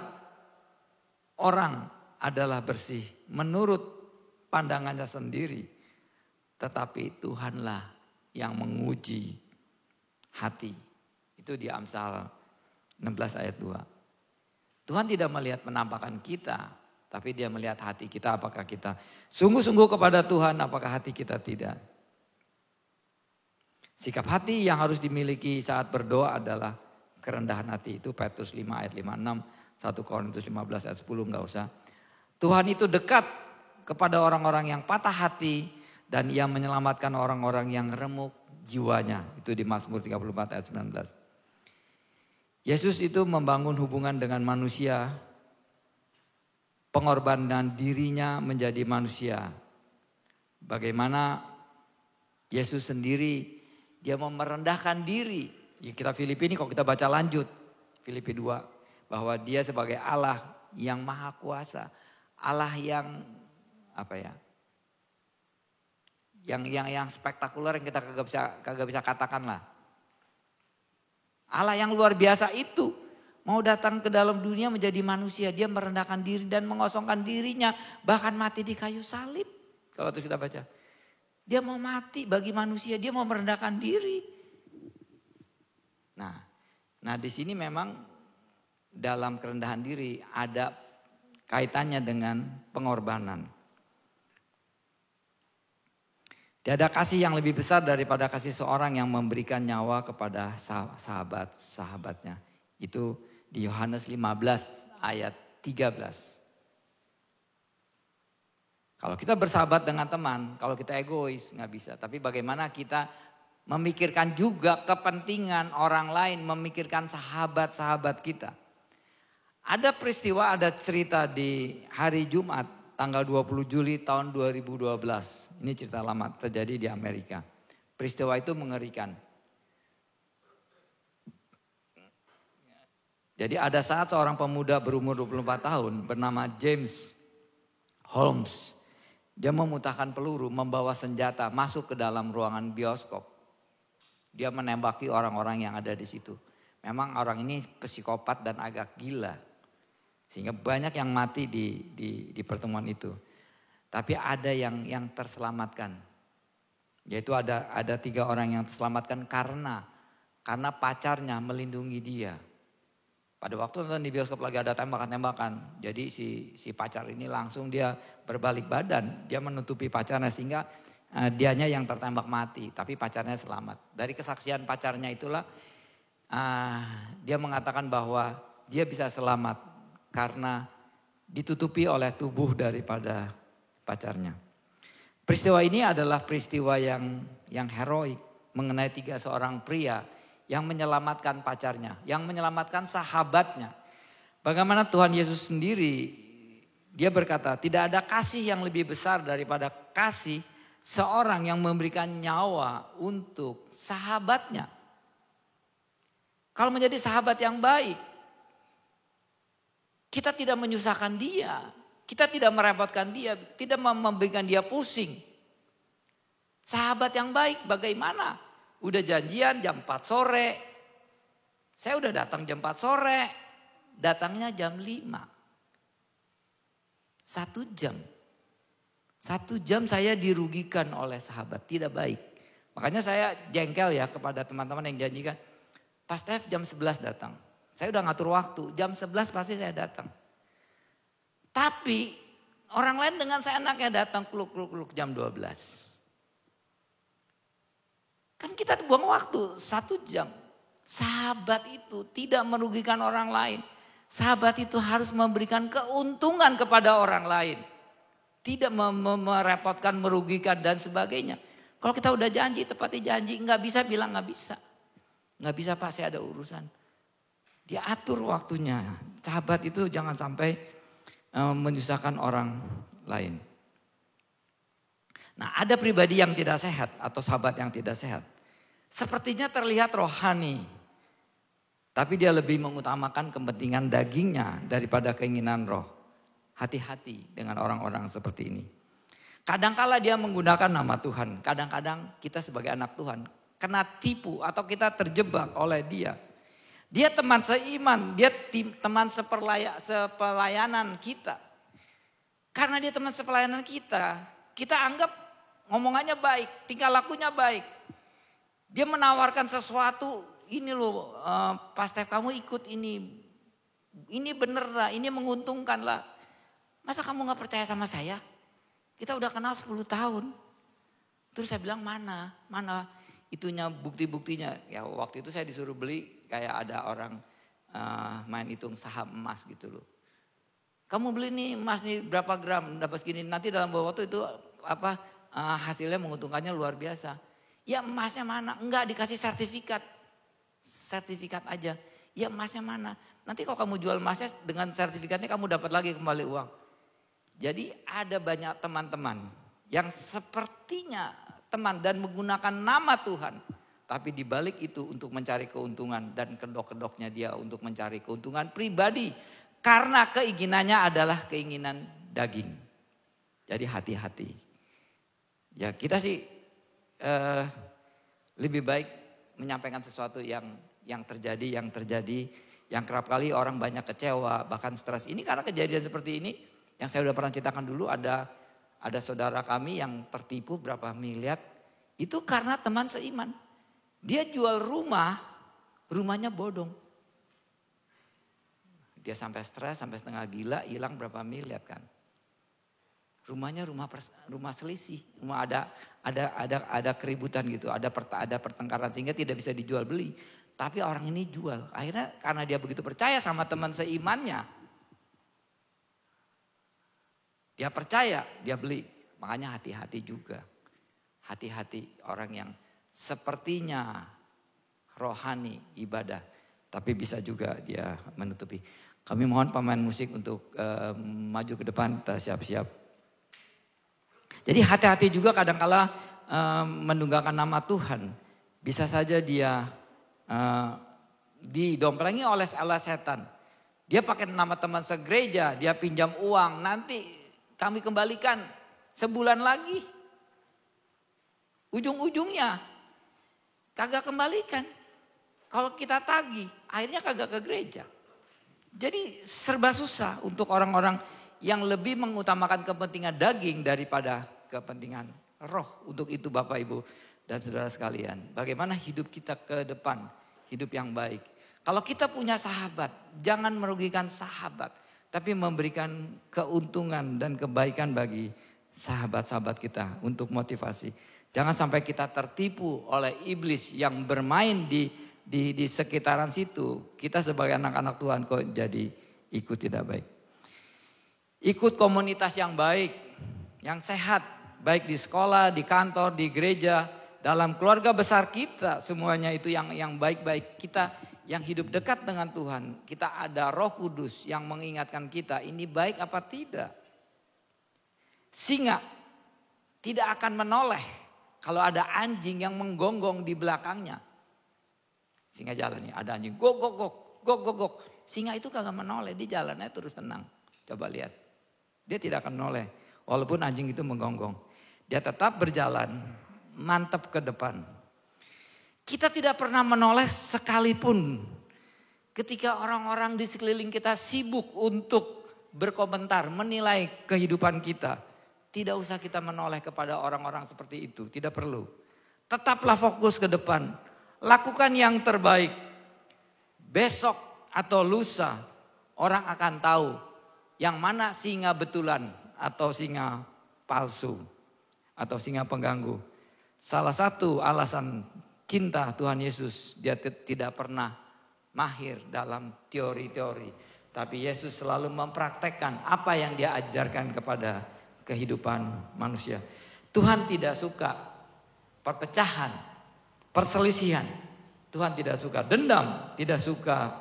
orang adalah bersih menurut pandangannya sendiri. Tetapi Tuhanlah yang menguji hati. Itu di Amsal 16 ayat 2. Tuhan tidak melihat penampakan kita, tapi dia melihat hati kita, apakah kita sungguh-sungguh kepada Tuhan, apakah hati kita tidak. Sikap hati yang harus dimiliki saat berdoa adalah kerendahan hati. Itu Petrus 5 ayat 56, 1 Korintus 15 ayat 10 enggak usah. Tuhan itu dekat kepada orang-orang yang patah hati dan ia menyelamatkan orang-orang yang remuk jiwanya. Itu di Mazmur 34 ayat 19. Yesus itu membangun hubungan dengan manusia, pengorbanan dirinya menjadi manusia. Bagaimana Yesus sendiri, dia mau merendahkan diri. Ya, kita Filipi ini kalau kita baca lanjut, Filipi 2, bahwa dia sebagai Allah yang maha kuasa, Allah yang yang spektakuler yang kita kagak bisa katakan lah. Allah yang luar biasa itu mau datang ke dalam dunia menjadi manusia. Dia merendahkan diri dan mengosongkan dirinya. Bahkan mati di kayu salib. Kalau itu kita baca. Dia mau mati bagi manusia. Dia mau merendahkan diri. Nah di sini memang dalam kerendahan diri ada kaitannya dengan pengorbanan. Tiada kasih yang lebih besar daripada kasih seorang yang memberikan nyawa kepada sahabat-sahabatnya. Itu di Yohanes 15 ayat 13. Kalau kita bersahabat dengan teman, kalau kita egois nggak bisa. Tapi bagaimana kita memikirkan juga kepentingan orang lain, memikirkan sahabat-sahabat kita. Ada peristiwa, ada cerita di hari Jumat. Tanggal 20 Juli tahun 2012. Ini cerita lama terjadi di Amerika. Peristiwa itu mengerikan. Jadi ada saat seorang pemuda berumur 24 tahun bernama James Holmes. Dia memuntahkan peluru, membawa senjata masuk ke dalam ruangan bioskop. Dia menembaki orang-orang yang ada di situ. Memang orang ini psikopat dan agak gila. Sehingga banyak yang mati di pertemuan itu. Tapi ada yang terselamatkan. Yaitu ada 3 orang yang terselamatkan karena pacarnya melindungi dia. Pada waktu nonton di bioskop lagi ada tembakan-tembakan. Jadi si pacar ini langsung dia berbalik badan. Dia menutupi pacarnya sehingga dianya yang tertembak mati. Tapi pacarnya selamat. Dari kesaksian pacarnya itulah dia mengatakan bahwa dia bisa selamat. Karena ditutupi oleh tubuh daripada pacarnya. Peristiwa ini adalah peristiwa yang heroik. Mengenai 3 seorang pria yang menyelamatkan pacarnya. Yang menyelamatkan sahabatnya. Bagaimana Tuhan Yesus sendiri, dia berkata tidak ada kasih yang lebih besar daripada kasih seorang yang memberikan nyawa untuk sahabatnya. Kalau menjadi sahabat yang baik, kita tidak menyusahkan dia. Kita tidak merepotkan dia. Tidak memberikan dia pusing. Sahabat yang baik bagaimana? Udah janjian jam 4 sore. Saya udah datang jam 4 sore. Datangnya jam 5. 1 jam. 1 jam saya dirugikan oleh sahabat. Tidak baik. Makanya saya jengkel ya kepada teman-teman yang janjikan. Pas Stef jam 11 datang. Saya udah ngatur waktu, jam 11 pasti saya datang. Tapi orang lain dengan saya enaknya datang kluk jam 12. Kan kita buang waktu 1 jam. Sahabat itu tidak merugikan orang lain. Sahabat itu harus memberikan keuntungan kepada orang lain. Tidak merepotkan, merugikan dan sebagainya. Kalau kita udah janji, tepati janji, nggak bisa bilang nggak bisa. Nggak bisa Pak, saya ada urusan. Dia atur waktunya. Sahabat itu jangan sampai menyusahkan orang lain. Nah, ada pribadi yang tidak sehat atau sahabat yang tidak sehat. Sepertinya terlihat rohani. Tapi dia lebih mengutamakan kepentingan dagingnya daripada keinginan roh. Hati-hati dengan orang-orang seperti ini. Kadangkala dia menggunakan nama Tuhan. Kadang-kadang kita sebagai anak Tuhan kena tipu atau kita terjebak oleh dia. Dia teman seiman, dia teman sepelayanan kita. Karena dia teman sepelayanan kita anggap ngomongannya baik, tingkah lakunya baik. Dia menawarkan sesuatu, ini loh Pak Stef kamu ikut ini bener lah, ini menguntungkan lah. Masa kamu gak percaya sama saya? Kita udah kenal 10 tahun. Terus saya bilang mana itunya bukti-buktinya. Ya waktu itu saya disuruh beli kayak ada orang main hitung saham emas gitu loh. Kamu beli nih emas nih berapa gram dapat segini. Nanti dalam beberapa waktu itu hasilnya menguntungkannya luar biasa. Ya emasnya mana? Enggak dikasih sertifikat. Sertifikat aja. Ya emasnya mana? Nanti kalau kamu jual emasnya dengan sertifikatnya kamu dapat lagi kembali uang. Jadi ada banyak teman-teman yang sepertinya teman dan menggunakan nama Tuhan. Tapi dibalik itu untuk mencari keuntungan dan kedok-kedoknya dia untuk mencari keuntungan pribadi. Karena keinginannya adalah keinginan daging. Jadi hati-hati. Ya kita sih lebih baik menyampaikan sesuatu yang terjadi. Yang kerap kali orang banyak kecewa bahkan stres. Ini karena kejadian seperti ini. Yang saya sudah pernah ceritakan dulu ada saudara kami yang tertipu berapa miliar. Itu karena teman seiman. Dia jual rumahnya bodong. Dia sampai stres, sampai setengah gila, hilang berapa miliar kan. Rumahnya rumah selisih. Rumah ada keributan gitu, ada pertengkaran sehingga tidak bisa dijual beli. Tapi orang ini jual. Akhirnya karena dia begitu percaya sama teman seimannya. Dia percaya, dia beli. Makanya hati-hati juga. Hati-hati orang yang sepertinya rohani ibadah. Tapi bisa juga dia menutupi. Kami mohon pemain musik untuk maju ke depan, kita siap-siap. Jadi hati-hati juga kadang-kala menunggakan nama Tuhan. Bisa saja dia didomplengi oleh setan. Dia pakai nama teman segereja, dia pinjam uang, nanti kami kembalikan sebulan lagi. Ujung-ujungnya kagak kembalikan. Kalau kita tagih, akhirnya kagak ke gereja. Jadi serba susah untuk orang-orang yang lebih mengutamakan kepentingan daging daripada kepentingan roh. Untuk itu Bapak Ibu dan saudara sekalian, bagaimana hidup kita ke depan, hidup yang baik. Kalau kita punya sahabat, jangan merugikan sahabat, tapi memberikan keuntungan dan kebaikan bagi sahabat-sahabat kita untuk motivasi. Jangan sampai kita tertipu oleh iblis yang bermain di sekitaran situ. Kita sebagai anak-anak Tuhan kok jadi ikut tidak baik. Ikut komunitas yang baik, yang sehat. Baik di sekolah, di kantor, di gereja, dalam keluarga besar kita. Semuanya itu yang baik-baik. Kita yang hidup dekat dengan Tuhan, kita ada Roh Kudus yang mengingatkan kita ini baik apa tidak. Singa tidak akan menoleh kalau ada anjing yang menggonggong di belakangnya. Singa jalan nih, ada anjing gok. Singa itu kagak menoleh, dia jalannya terus tenang. Coba lihat, dia tidak akan menoleh walaupun anjing itu menggonggong. Dia tetap berjalan, mantap ke depan. Kita tidak pernah menoleh sekalipun ketika orang-orang di sekeliling kita sibuk untuk berkomentar, menilai kehidupan kita. Tidak usah kita menoleh kepada orang-orang seperti itu, tidak perlu. Tetaplah fokus ke depan, lakukan yang terbaik. Besok atau lusa orang akan tahu yang mana singa betulan atau singa palsu atau singa pengganggu. Salah satu alasan cinta Tuhan Yesus, dia tidak pernah mahir dalam teori-teori. Tapi Yesus selalu mempraktekkan apa yang dia ajarkan kepada kehidupan manusia. Tuhan tidak suka perpecahan, perselisihan. Tuhan tidak suka dendam, tidak suka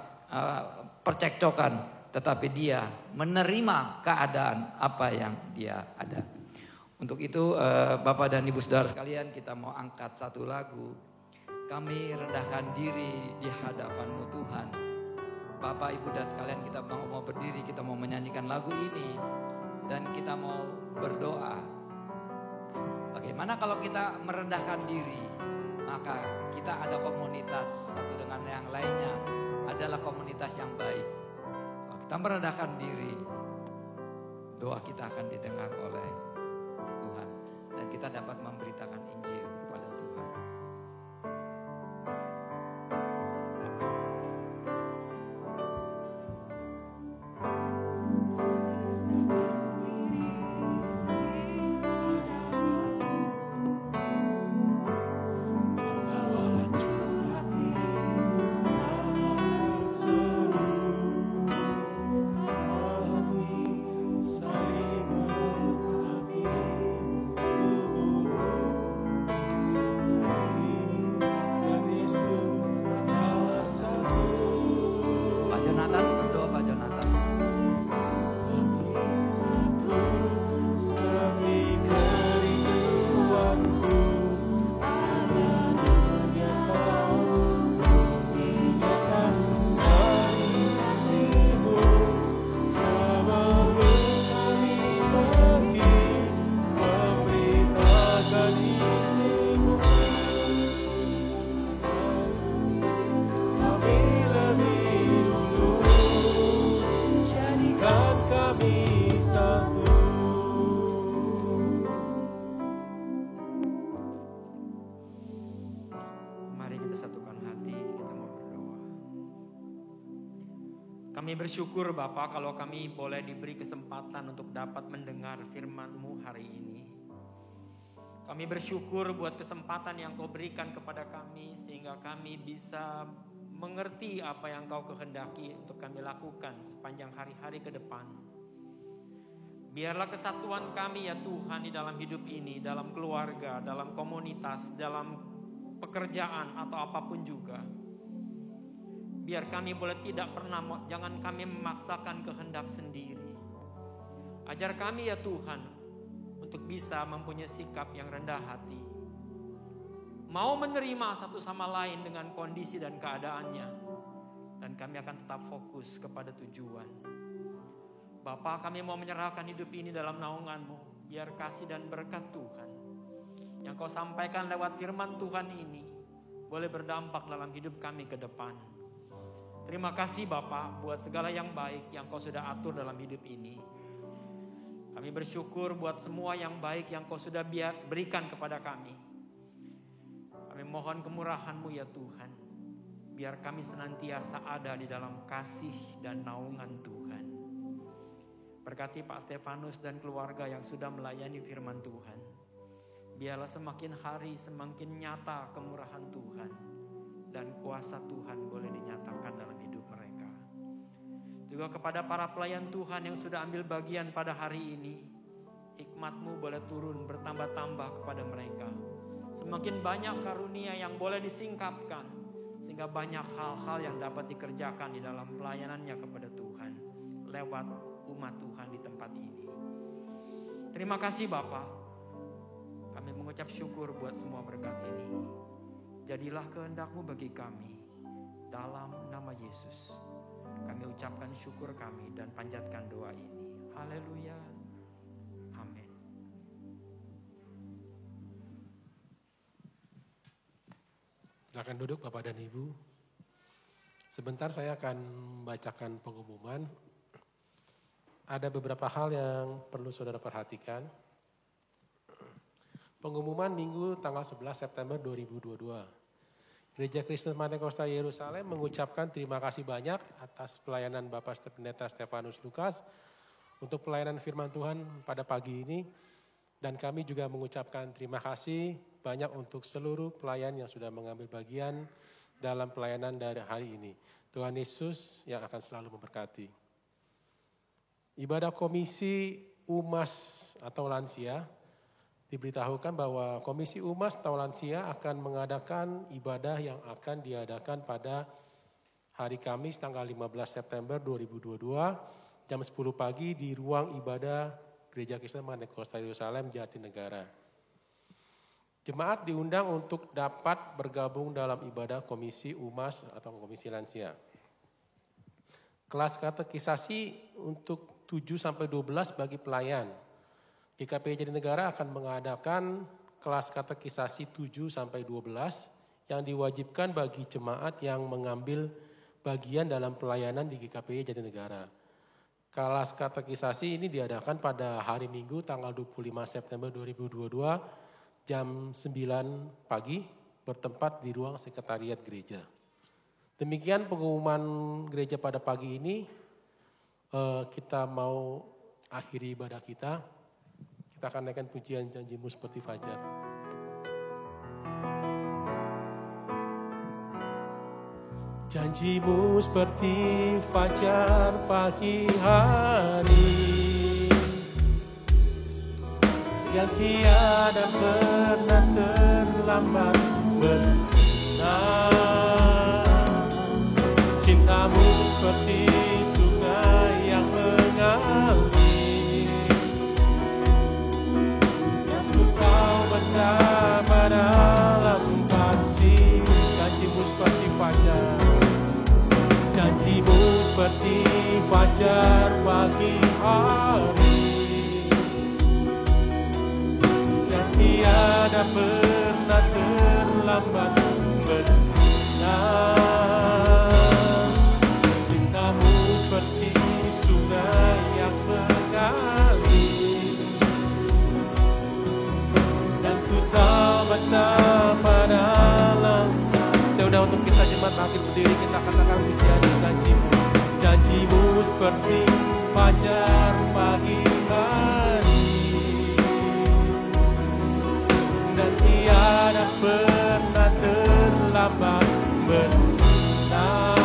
percekcokan. Tetapi dia menerima keadaan apa yang dia ada. Untuk itu Bapak dan Ibu Saudara sekalian, kita mau angkat satu lagu. Kami rendahkan diri di hadapan-Mu Tuhan. Bapak, Ibu dan sekalian, kita mau berdiri, kita mau menyanyikan lagu ini. Dan kita mau berdoa. Bagaimana kalau kita merendahkan diri maka kita ada komunitas satu dengan yang lainnya adalah komunitas yang baik. Kalau kita merendahkan diri, doa kita akan didengar oleh Tuhan dan kita dapat memberitakan Injil kepada Tuhan. Pak Jonathan, berdoa Pak Jonathan. Mari kita satukan hati, kita mau berdoa. Kami bersyukur Bapa kalau kami boleh diberi kesempatan untuk dapat mendengar firman-Mu hari ini. Kami bersyukur buat kesempatan yang Kau berikan kepada kami sehingga kami bisa mengerti apa yang Kau kehendaki untuk kami lakukan sepanjang hari-hari ke depan. Biarlah kesatuan kami ya Tuhan di dalam hidup ini, dalam keluarga, dalam komunitas, dalam pekerjaan atau apapun juga. Biar kami boleh tidak pernah, jangan kami memaksakan kehendak sendiri. Ajar kami ya Tuhan untuk bisa mempunyai sikap yang rendah hati. Mau menerima satu sama lain dengan kondisi dan keadaannya. Dan kami akan tetap fokus kepada tujuan. Bapa, kami mau menyerahkan hidup ini dalam naungan-Mu. Biar kasih dan berkat Tuhan yang Kau sampaikan lewat firman Tuhan ini boleh berdampak dalam hidup kami ke depan. Terima kasih Bapa buat segala yang baik yang Kau sudah atur dalam hidup ini. Kami bersyukur buat semua yang baik yang Kau sudah berikan kepada kami. Kami mohon kemurahan-Mu ya Tuhan. Biar kami senantiasa ada di dalam kasih dan naungan Tuhan. Berkati Pak Stefanus dan keluarga yang sudah melayani firman Tuhan. Biarlah semakin hari semakin nyata kemurahan Tuhan dan kuasa Tuhan boleh dinyatakan dalam hidup mereka. Juga kepada para pelayan Tuhan yang sudah ambil bagian pada hari ini, hikmat-Mu boleh turun bertambah-tambah kepada mereka. Semakin banyak karunia yang boleh disingkapkan sehingga banyak hal-hal yang dapat dikerjakan di dalam pelayanannya kepada Tuhan lewat umat Tuhan di tempat ini. Terima kasih Bapa. Kami mengucap syukur buat semua berkat ini. Jadilah kehendak-Mu bagi kami. Dalam nama Yesus, kami ucapkan syukur kami dan panjatkan doa ini. Haleluya. Amin. Silakan duduk Bapak dan Ibu. Sebentar saya akan membacakan pengumuman. Ada beberapa hal yang perlu saudara perhatikan. Pengumuman Minggu tanggal 11 September 2022. Gereja Kristen Pantekosta Yerusalem mengucapkan terima kasih banyak atas pelayanan Bapak Pendeta Stefanus Lukas untuk pelayanan firman Tuhan pada pagi ini. Dan kami juga mengucapkan terima kasih banyak untuk seluruh pelayan yang sudah mengambil bagian dalam pelayanan dari hari ini. Tuhan Yesus yang akan selalu memberkati. Ibadah Komisi Umas atau Lansia, diberitahukan bahwa Komisi Umas atau Lansia akan mengadakan ibadah yang akan diadakan pada hari Kamis tanggal 15 September 2022 jam 10 pagi di ruang ibadah Gereja Kristen Pantekosta Yerusalem Jatinegara. Jemaat diundang untuk dapat bergabung dalam ibadah Komisi Umas atau Komisi Lansia. Kelas katekisasi untuk 7-12 bagi pelayan. GKP Jatinegara akan mengadakan kelas katekisasi 7-12 yang diwajibkan bagi jemaat yang mengambil bagian dalam pelayanan di GKPI Jatinegara. Kelas katekisasi ini diadakan pada hari Minggu tanggal 25 September 2022 jam 9 pagi bertempat di ruang sekretariat gereja. Demikian pengumuman gereja pada pagi ini. Kita mau akhiri ibadah kita. Kita akan naikkan pujian Janjimu Seperti Fajar. Janjimu seperti fajar pagi hari yang tiada pernah terlambat bersinar. Cintamu seperti sungai yang mengalir, yang ku tahu betapa dalam kasih. Janjimu seperti fajar, janjimu seperti fajar pagi hari yang tiada pernah terlambat bersinar. Cintamu seperti sungai yang mengalir, dan ku tahu betapa dalam. Sudah untuk kita jemaat bangkit berdiri, kita katakan pujian janjimu. Janjimu seperti fajar pagi hari dan tiada pernah terlambat bersinar.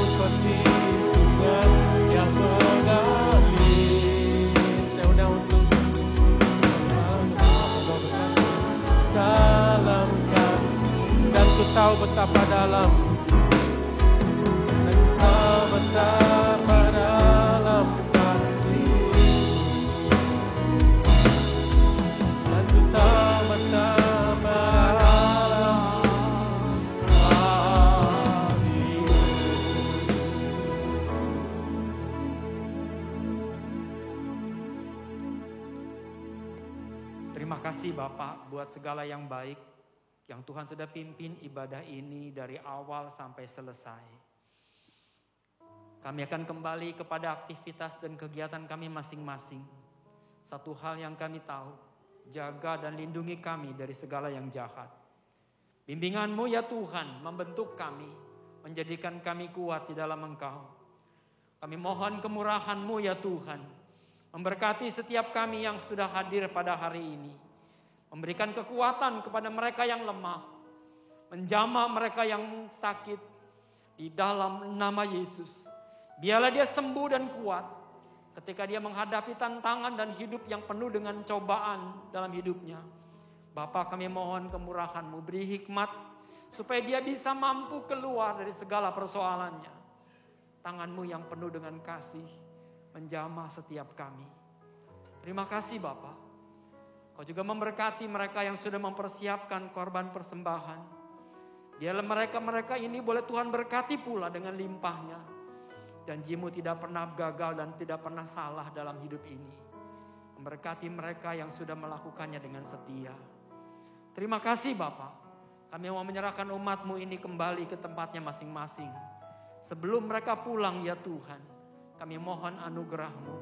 Seperti sungai yang mengalir. Saya undang untuk dalam kasih, dan ku tahu betapa dalam, dan ku tahu betapa dalam kasih, dan ku tahu betapa dalam kasih. Terima kasih Bapak buat segala yang baik yang Tuhan sudah pimpin ibadah ini dari awal sampai selesai. Kami akan kembali kepada aktivitas dan kegiatan kami masing-masing. Satu hal yang kami tahu, jaga dan lindungi kami dari segala yang jahat. Bimbingan-Mu ya Tuhan membentuk kami, menjadikan kami kuat di dalam Engkau. Kami mohon kemurahan-Mu ya Tuhan, memberkati setiap kami yang sudah hadir pada hari ini. Memberikan kekuatan kepada mereka yang lemah. Menjamah mereka yang sakit. Di dalam nama Yesus. Biarlah dia sembuh dan kuat. Ketika dia menghadapi tantangan dan hidup yang penuh dengan cobaan dalam hidupnya. Bapa, kami mohon kemurahan-Mu. Beri hikmat. Supaya dia bisa mampu keluar dari segala persoalannya. Tangan-Mu yang penuh dengan kasih. Menjamah setiap kami. Terima kasih Bapa. Kau juga memberkati mereka yang sudah mempersiapkan korban persembahan. Biarlah mereka ini boleh Tuhan berkati pula dengan limpahnya. Janji-Mu tidak pernah gagal dan tidak pernah salah dalam hidup ini. Memberkati mereka yang sudah melakukannya dengan setia. Terima kasih Bapa. Kami mau menyerahkan umat-Mu ini kembali ke tempatnya masing-masing. Sebelum mereka pulang ya Tuhan, kami mohon anugerah-Mu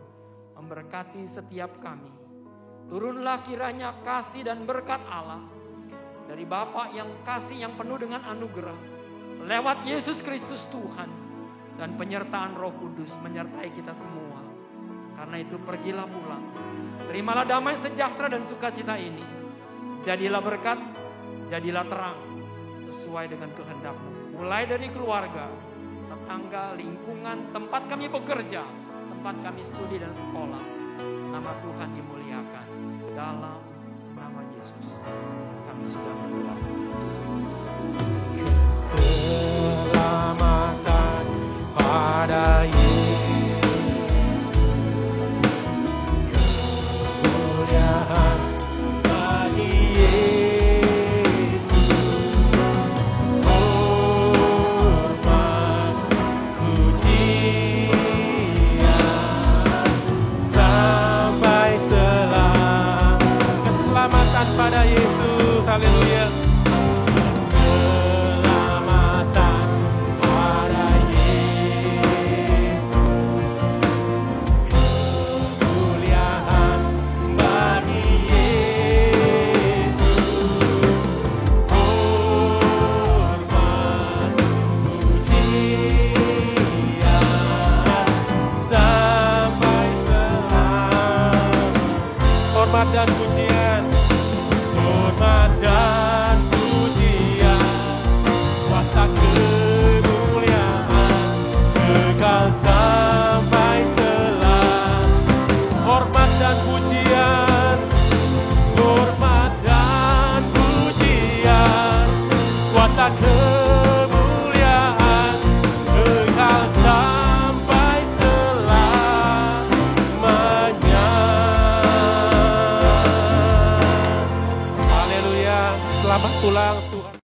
memberkati setiap kami. Turunlah kiranya kasih dan berkat Allah dari Bapa yang kasih yang penuh dengan anugerah lewat Yesus Kristus Tuhan dan penyertaan Roh Kudus menyertai kita semua. Karena itu pergilah pulang. Terimalah damai sejahtera dan sukacita ini. Jadilah berkat, jadilah terang sesuai dengan kehendak-Mu. Mulai dari keluarga, tetangga, lingkungan, tempat kami bekerja, tempat kami studi dan sekolah. Nama Tuhan dimuliakan. Dalam nama Yesus kami sudah berdoa. Keselamatan pada Yesus, kemuliaan bagi Yesus, hormat pujian sampai keselamatan pada Yesus. Haleluya. Keselamatan pada Yesus, kemuliaan bagi Yesus, hormat pujian sampai selamat. Hormat dan pujian, hormat dan pujian, kuasa kemuliaan kekal